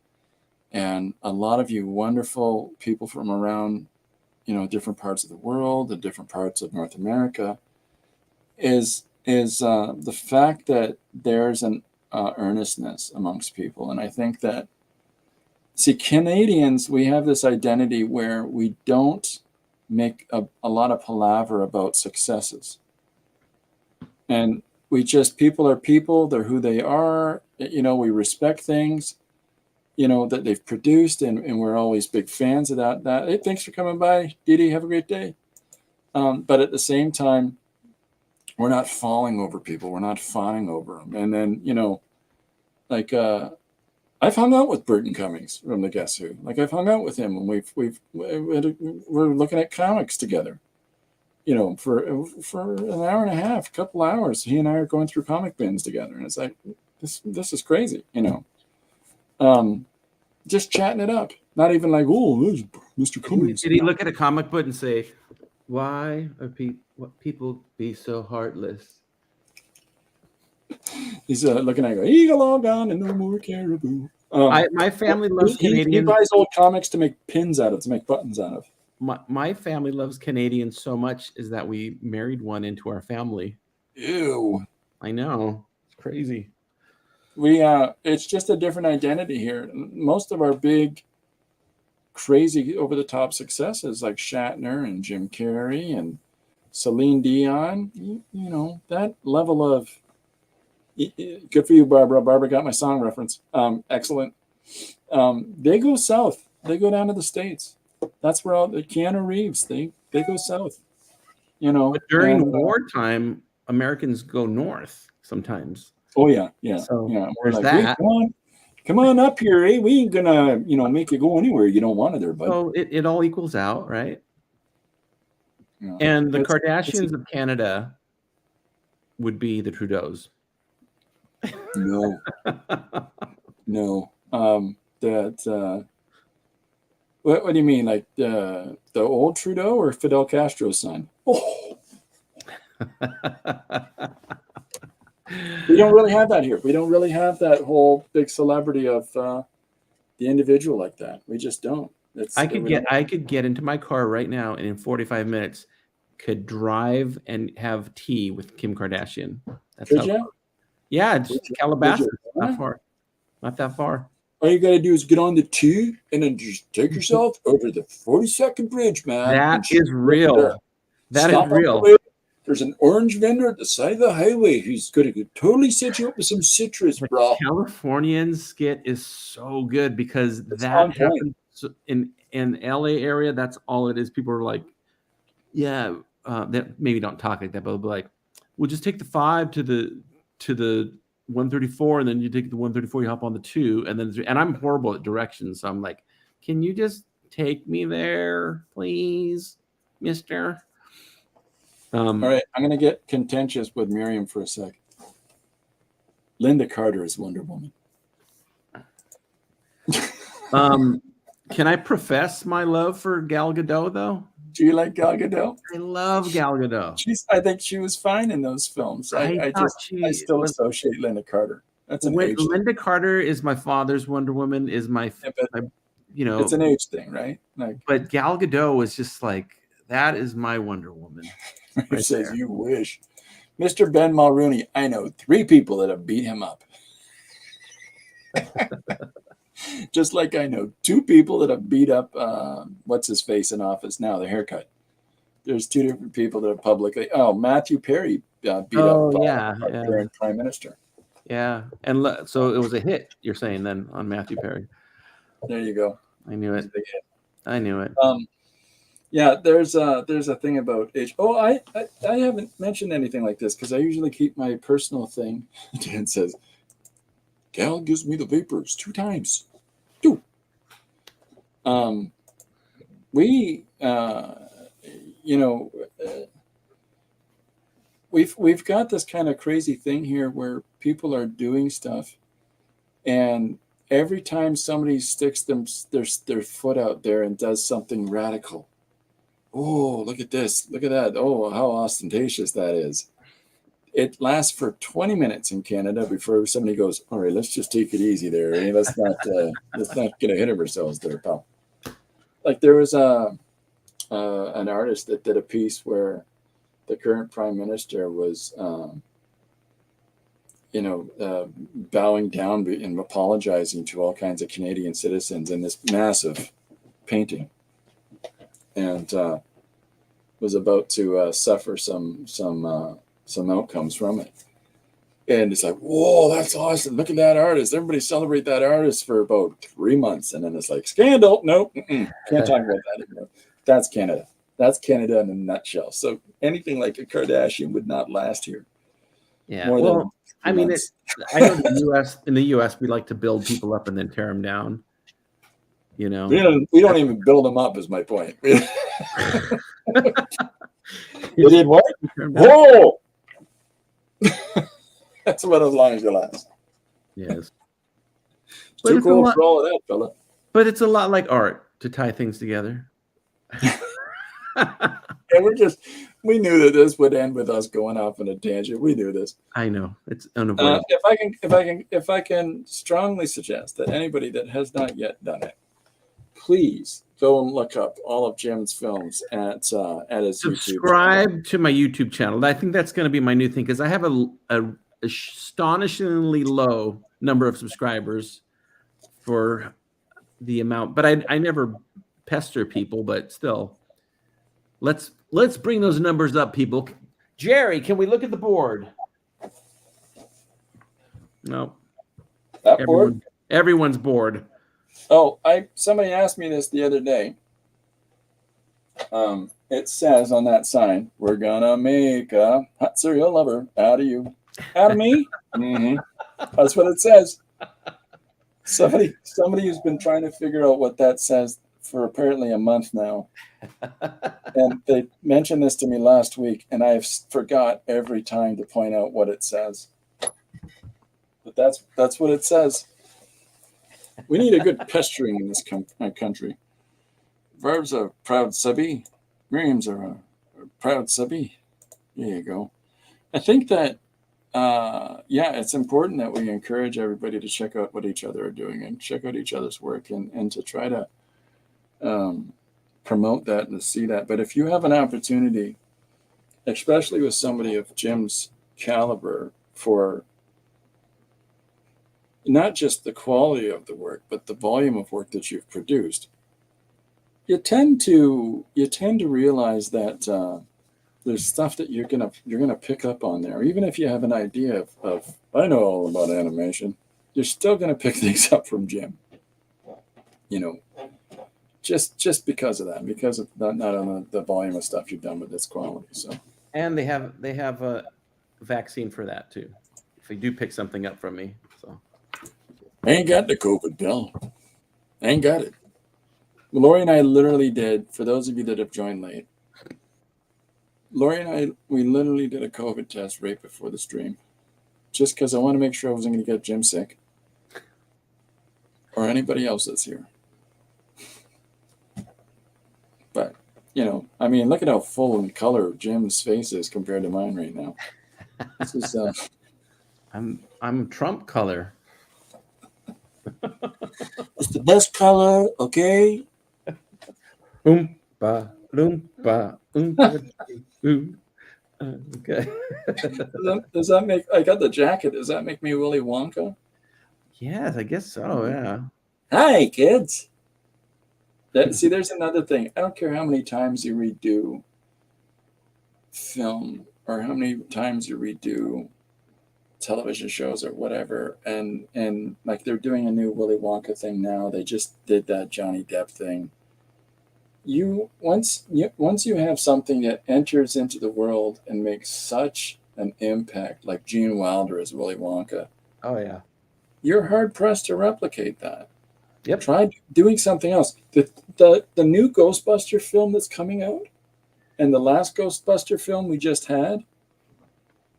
and a lot of you wonderful people from around, different parts of the world and different parts of North America, is is the fact that there's an earnestness amongst people. And I think that, see, Canadians, we have this identity where we don't make a lot of palaver about successes. And we just, people are people, they're who they are. You know, we respect things, you know, that they've produced, and we're always big fans of that. Hey, thanks for coming by, Didi, have a great day. But at the same time, we're not falling over people. We're not fawning over them. And then, you know, like, I've hung out with Burton Cummings from the Guess Who. Like, I've hung out with him, and we're looking at comics together. You know, for an hour and a half, a couple hours, he and I are going through comic bins together, and it's like, this is crazy. You know, just chatting it up. Not even like, oh, there's Mr. Cummings. Did he look at a comic book and say, "Why are people be so heartless?" He's looking at it, go, eagle all gone and no more caribou. My family loves Canadians. He buys old comics to make pins out of, to make buttons out of. My family loves Canadians so much is that we married one into our family. Ew. I know. It's crazy. It's just a different identity here. Most of our big, crazy, over-the-top successes like Shatner and Jim Carrey and Celine Dion, you know, that level of, good for you, Barbara. Barbara got my song reference. Excellent. They go south. They go down to the States. That's where all the Keanu Reeves, they go south. You know, but during wartime, Americans go north sometimes. Oh yeah. So yeah. We're like, that. Hey, come on up here, eh? We ain't gonna, you know, make you go anywhere you don't want to there, bud. So it all equals out, right? Yeah. And the Kardashians of Canada would be the Trudeaus. No. No. What do you mean? Like the old Trudeau or Fidel Castro's son? Oh. We don't really have that here. We don't really have that whole big celebrity of the individual like that. We just don't. I could get into my car right now and in 45 minutes could drive and have tea with Kim Kardashian. That's could you? Yeah, it's Calabasas. Not far. Not that far. All you gotta do is get on the 2 and then just take yourself over the 42nd Bridge, man. That is real. That is real. There's an orange vendor at the side of the highway who's going to totally set you up with some citrus, bro. Californian skit is so good because that happens in LA area. That's all it is. People are like, yeah, that maybe don't talk like that, but they'll be like, we'll just take the 5 to the 134, and then you take the 134, you hop on the 2, and then I'm horrible at directions, so I'm like, can you just take me there, please, mister? All right, I'm going to get contentious with Miriam for a sec. Linda Carter is Wonder Woman. Can I profess my love for Gal Gadot, though? Do you like Gal Gadot? I love Gal Gadot. I think she was fine in those films. I still associate Linda Carter. That's an age Linda Carter is my father's Wonder Woman. Is my, you know, it's an age thing, right? Like, but Gal Gadot was just like, that is my Wonder Woman. Right says there. You wish. Mr. Ben Mulrooney, I know 3 people that have beat him up. Just like I know 2 people that have beat up what's his face in office now, the haircut. There's 2 different people that have publicly. Oh, Matthew Perry beat up our current prime minister. Yeah, and so it was a hit. You're saying then on Matthew Perry. There you go. I knew it. I knew it. Yeah, there's a thing about age. Oh, I haven't mentioned anything like this because I usually keep my personal thing. Dan says, Gal gives me the vapors 2 times. 2. We've got this kind of crazy thing here where people are doing stuff, and every time somebody sticks their foot out there and does something radical, oh, look at this, look at that, oh, how ostentatious that is. It lasts for 20 minutes in Canada before somebody goes, all right, let's just take it easy there. Hey, let's not get ahead of ourselves there, pal. Like there was an artist that did a piece where the current prime minister was bowing down and apologizing to all kinds of Canadian citizens in this massive painting, and was about to suffer some outcomes from it. And it's like, whoa, that's awesome! Look at that artist. Everybody celebrate that artist for about 3 months, and then it's like, scandal. Nope, can't talk about that anymore. That's Canada. That's Canada in a nutshell. So anything like a Kardashian would not last here. Yeah. Well, I mean, I know in the U.S. we like to build people up and then tear them down. You know, we don't even build them up. Is my point. They did what? Whoa! That's about as long as you last. Yes. Too cool for all of that, fella. But it's a lot like art to tie things together. And we knew that this would end with us going off on a tangent. We knew this. I know, it's unavoidable. If I can strongly suggest that anybody that has not yet done it, please go and look up all of Jim's films at his subscribe YouTube to my YouTube channel. I think that's going to be my new thing, because I have a astonishingly low number of subscribers for the amount, but I never pester people, but still, let's bring those numbers up, people. Jerry, can we look at the board? No. Everyone's bored. Oh, somebody asked me this the other day. It says on that sign, "We're gonna make a hot cereal lover out of you." Out of me? Mm-hmm. That's what it says. Somebody who's been trying to figure out what that says for apparently a month now. And they mentioned this to me last week, and I've forgot every time to point out what it says. But that's what it says. We need a good pestering in this country. Verbs are proud subby. Dreams are a proud subby. There you go. I think that, it's important that we encourage everybody to check out what each other are doing and check out each other's work and to try to promote that and to see that. But if you have an opportunity, especially with somebody of Jim's caliber, for not just the quality of the work, but the volume of work that you've produced, you tend to realize that there's stuff that you're gonna pick up on there. Even if you have an idea of I know all about animation, you're still gonna pick things up from Jim. Just because of that, because of not on the volume of stuff you've done with this quality. So, and they have a vaccine for that too. If you do pick something up from me, so I ain't got the COVID pill. I ain't got it. Lori and I literally did. For those of you that have joined late, Lori and we literally did a COVID test right before the stream, just because I want to make sure I wasn't going to get Jim sick or anybody else that's here. But I mean, look at how full in color Jim's face is compared to mine right now. This is I'm Trump color. It's the best color, okay? Oompa, loompa, oompa, oom. Okay. Does that make? I got the jacket. Does that make me Willy Wonka? Yes, I guess so. Yeah. Hi, kids. See, there's another thing. I don't care how many times you redo film or how many times you redo television shows or whatever, and like they're doing a new Willy Wonka thing now. They just did that Johnny Depp thing. Once you have something that enters into the world and makes such an impact, like Gene Wilder as Willy Wonka. Oh yeah. You're hard pressed to replicate that. Yep. Try doing something else. The new Ghostbuster film that's coming out, and the last Ghostbuster film we just had,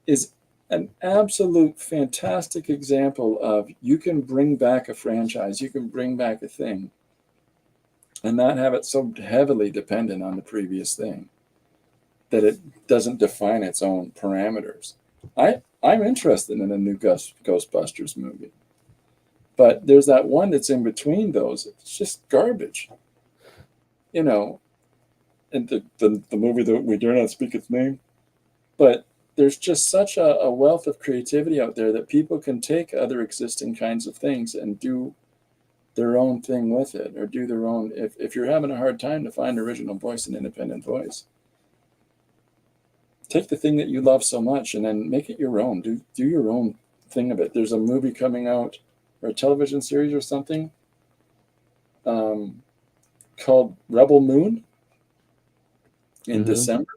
is an absolute fantastic example of you can bring back a franchise, you can bring back a thing, and not have it so heavily dependent on the previous thing that it doesn't define its own parameters. I'm interested in a new Ghostbusters movie. But there's that one that's in between those. It's just garbage. And the movie that we dare not speak its name. But there's just such a wealth of creativity out there that people can take other existing kinds of things and do their own thing with it, or do their own. If you're having a hard time to find original voice and independent voice, take the thing that you love so much and then make it your own. Do your own thing of it. There's a movie coming out, or a television series or something, called Rebel Moon in December.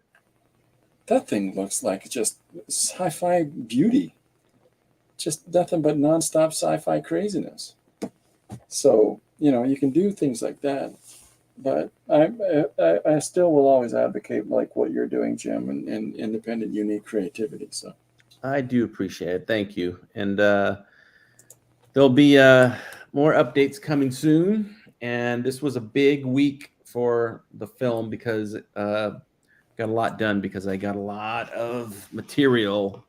That thing looks like just sci-fi beauty. Just nothing but nonstop sci-fi craziness. So, you can do things like that. But I still will always advocate like what you're doing, Jim, and independent, unique creativity. So I do appreciate it. Thank you. And there'll be more updates coming soon. And this was a big week for the film because got a lot done because I got a lot of material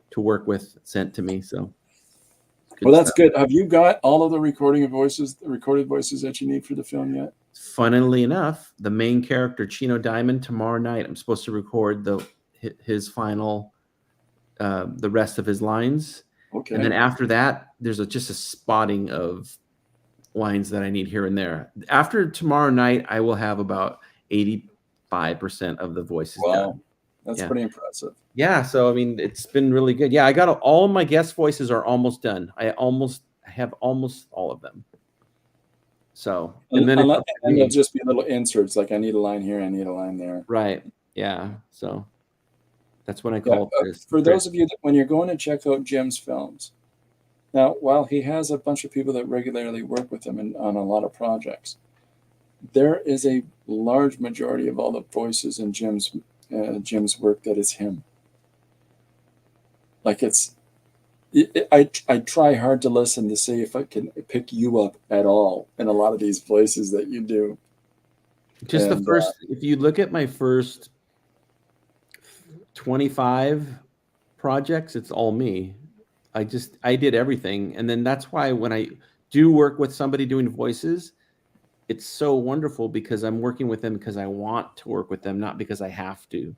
to work with sent to me. So, well, that's good. Have you got all of the recorded voices that you need for the film yet? Funnily enough, the main character, Chino Diamond, tomorrow night, I'm supposed to record his final, the rest of his lines. Okay. And then after that, there's just a spotting of lines that I need here and there. After tomorrow night, I will have about 85% of the voices done. That's pretty impressive. Yeah, so I mean, it's been really good. Yeah, I got all of my guest voices are almost done. I have almost all of them. So, and then it'll just be little inserts, like I need a line here, I need a line there. Right. Yeah. So that's what I call Chris. For those of you that when you're going to check out Jim's films, now while he has a bunch of people that regularly work with him on a lot of projects, there is a large majority of all the voices in Jim's work that is him. Like I try hard to listen to see if I can pick you up at all in a lot of these voices that you do. Just the first, if you look at my first 25 projects, it's all me. I did everything. And then that's why when I do work with somebody doing voices, it's so wonderful because I'm working with them because I want to work with them, not because I have to.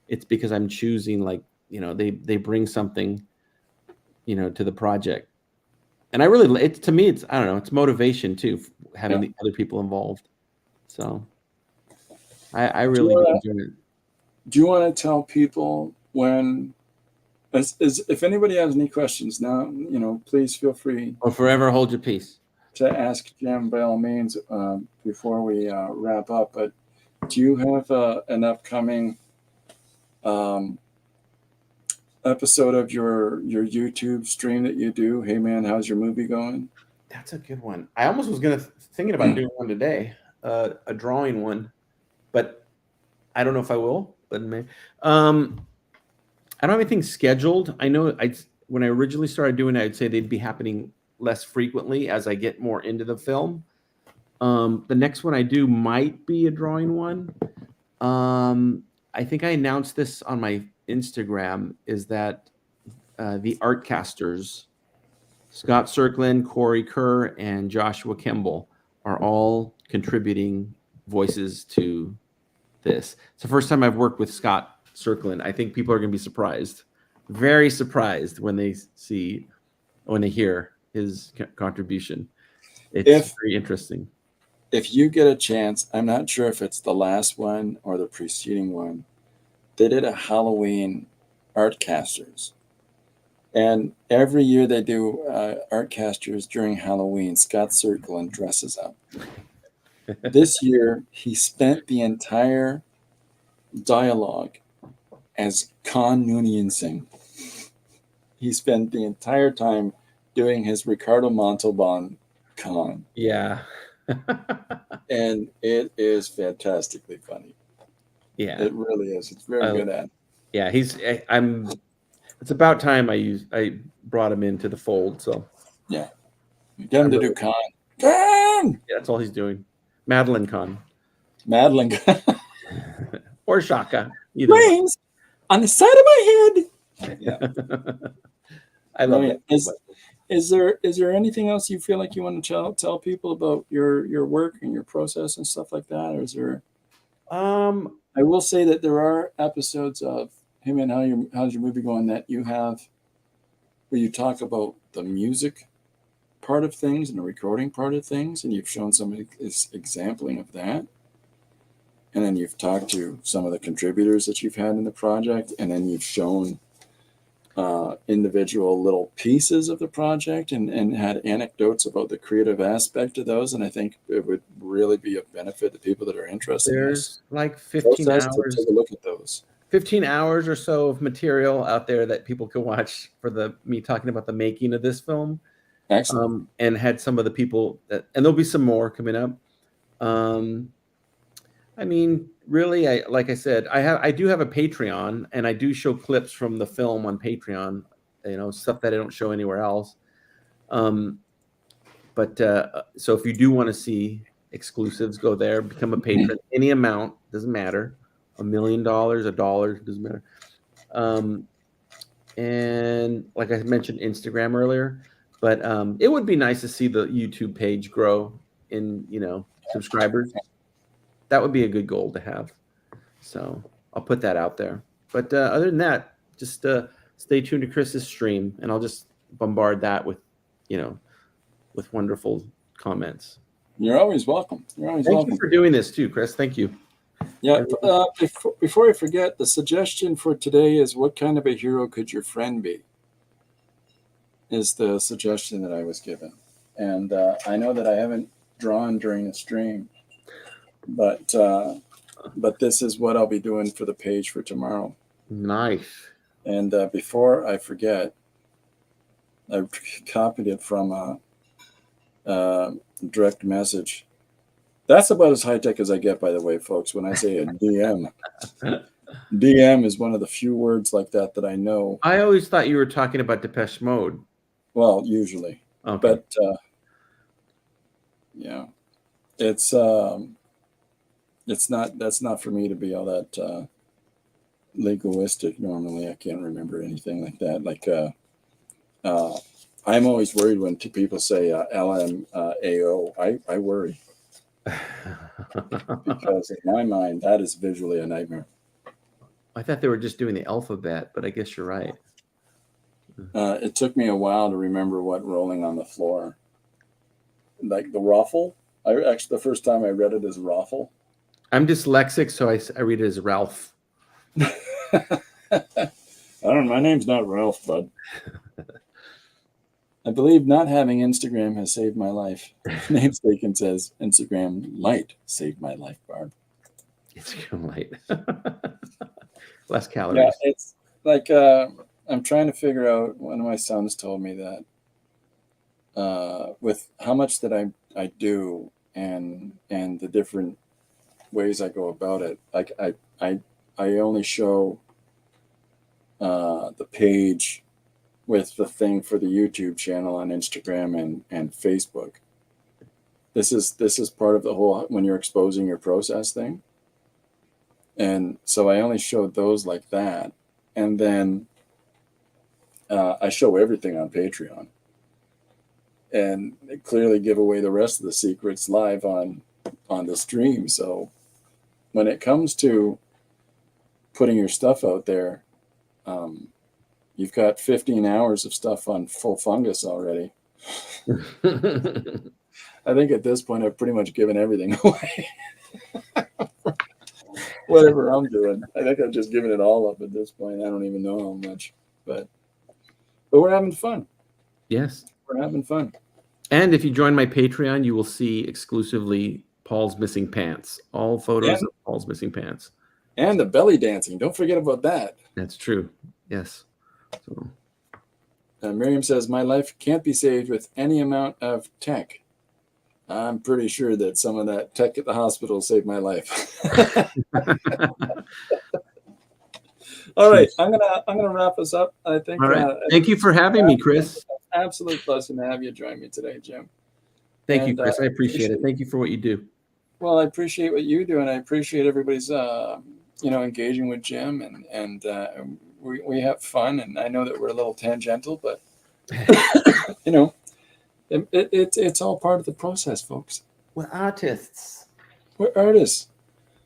It's because I'm choosing, like, they bring something, to the project. And I really, to me, it's, I don't know, it's motivation too, having the other people involved. So I really enjoy it. Do you want to tell people if anybody has any questions now, please feel free. Or forever hold your peace. To ask Jim by all means before we wrap up. But do you have an upcoming episode of your YouTube stream that you do? Hey man, how's your movie going? That's a good one. I almost was thinking about doing one today, a drawing one, but I don't know if I will. But maybe. I don't have anything scheduled. I know when I originally started doing it, I'd say they'd be happening less frequently as I get more into the film. The next one I do might be a drawing one. I think I announced this on my Instagram, is that the Artcasters, Scott Circlin, Corey Kerr, and Joshua Kimball are all contributing voices to this. It's the first time I've worked with Scott Circlin. I think people are going to be surprised, very surprised when they hear his contribution. It's very interesting. If you get a chance, I'm not sure if it's the last one or the preceding one, they did a Halloween Artcasters. And every year they do Artcasters during Halloween, Scott Circlin dresses up. This year, he spent the entire dialogue as Khan Noonien Singh. He spent the entire time doing his Ricardo Montalban Khan. Yeah. And it is fantastically funny. Yeah. It really is. It's very good at it. Yeah, it's about time I brought him into the fold, so. Yeah. Get him to do Khan. Khan! Yeah, that's all he's doing. Madeline Khan. Madeline Khan. Or Shaka. Brains on the side of my head. Yeah. I love it. Is there anything else you feel like you want to tell people about your work and your process and stuff like that? Or is there I will say that there are episodes of hey man, how's your movie going that you have, where you talk about the music part of things and the recording part of things, and you've shown some exampling of that. And then you've talked to some of the contributors that you've had in the project, and then you've shown individual little pieces of the project and had anecdotes about the creative aspect of those. And I think it would really be a benefit to people that are interested in this There's like 15 process to hours take a look at those. 15 hours or so of material out there that people can watch for me talking about the making of this film. Excellent. And had some of the people and there'll be some more coming up. I mean, really, like I said, I do have a Patreon, and I do show clips from the film on Patreon, stuff that I don't show anywhere else. But so if you do want to see exclusives, go there, become a patron. Any amount, doesn't matter. $1 million, $1, doesn't matter. And like I mentioned, Instagram earlier, but it would be nice to see the YouTube page grow in, subscribers. That would be a good goal to have. So I'll put that out there. But other than that, just stay tuned to Chris's stream, and I'll just bombard that with wonderful comments. You're always welcome. You're always welcome. Thank you for doing this too, Chris. Thank you. Yeah. Before I forget, the suggestion for today is, what kind of a hero could your friend be? Is the suggestion that I was given. And I know that I haven't drawn during the stream, but this is what I'll be doing for the page for tomorrow. Nice. And before I forget, I copied it from a direct message. That's about as high tech as I get, by the way, folks. When I say a DM, DM is one of the few words like that I know. I always thought you were talking about Depeche Mode. Well, usually, okay. But yeah, it's not. That's not for me to be all that linguistic. Normally, I can't remember anything like that. Like, I'm always worried when people say LMAO. I worry. Because in my mind, that is visually a nightmare. I thought they were just doing the alphabet, but I guess you're right. It took me a while to remember what rolling on the floor, like the ruffle. The first time I read it as ruffle. I'm dyslexic, so I read it as Ralph. I don't know. My name's not Ralph, bud. I believe not having Instagram has saved my life. Namestaken says Instagram might save my life, Barb. Instagram light. Less calories. Yeah, it's like I'm trying to figure out. One of my sons told me that with how much that I do and the different ways I go about it, like I only show the page with the thing for the YouTube channel on Instagram and Facebook. This is part of the whole when you're exposing your process thing. And so I only showed those like that. And then I show everything on Patreon. And clearly give away the rest of the secrets live on the stream. So when it comes to putting your stuff out there, you've got 15 hours of stuff on Full Fungus already. I think at this point, I've pretty much given everything away. Whatever I'm doing, I think I've just given it all up at this point. I don't even know how much, but we're having fun. Yes, we're having fun. And if you join my Patreon, you will see exclusively Paul's missing pants. All photos of Paul's missing pants. And the belly dancing. Don't forget about that. That's true. Yes. So. Miriam says, my life can't be saved with any amount of tech. I'm pretty sure that some of that tech at the hospital saved my life. All right, I'm gonna wrap us up. I think. All right. Thank you for having me, Chris. Absolute pleasure to have you join me today, Jim. Thank you, Chris. I appreciate it. Thank you for what you do. Well, I appreciate what you do, and I appreciate everybody's engaging with Jim, and we have fun. And I know that we're a little tangential, but it's all part of the process, folks. We're artists. We're artists.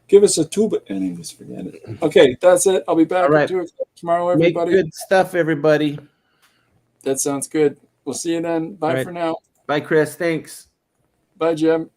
Give us a tube. Anyways, forget it. Okay, that's it. I'll be back All right. at 2 o'clock tomorrow, Make everybody. good stuff, everybody. That sounds good. We'll see you then. Bye All right. for now. Bye, Chris. Thanks. Bye, Jim.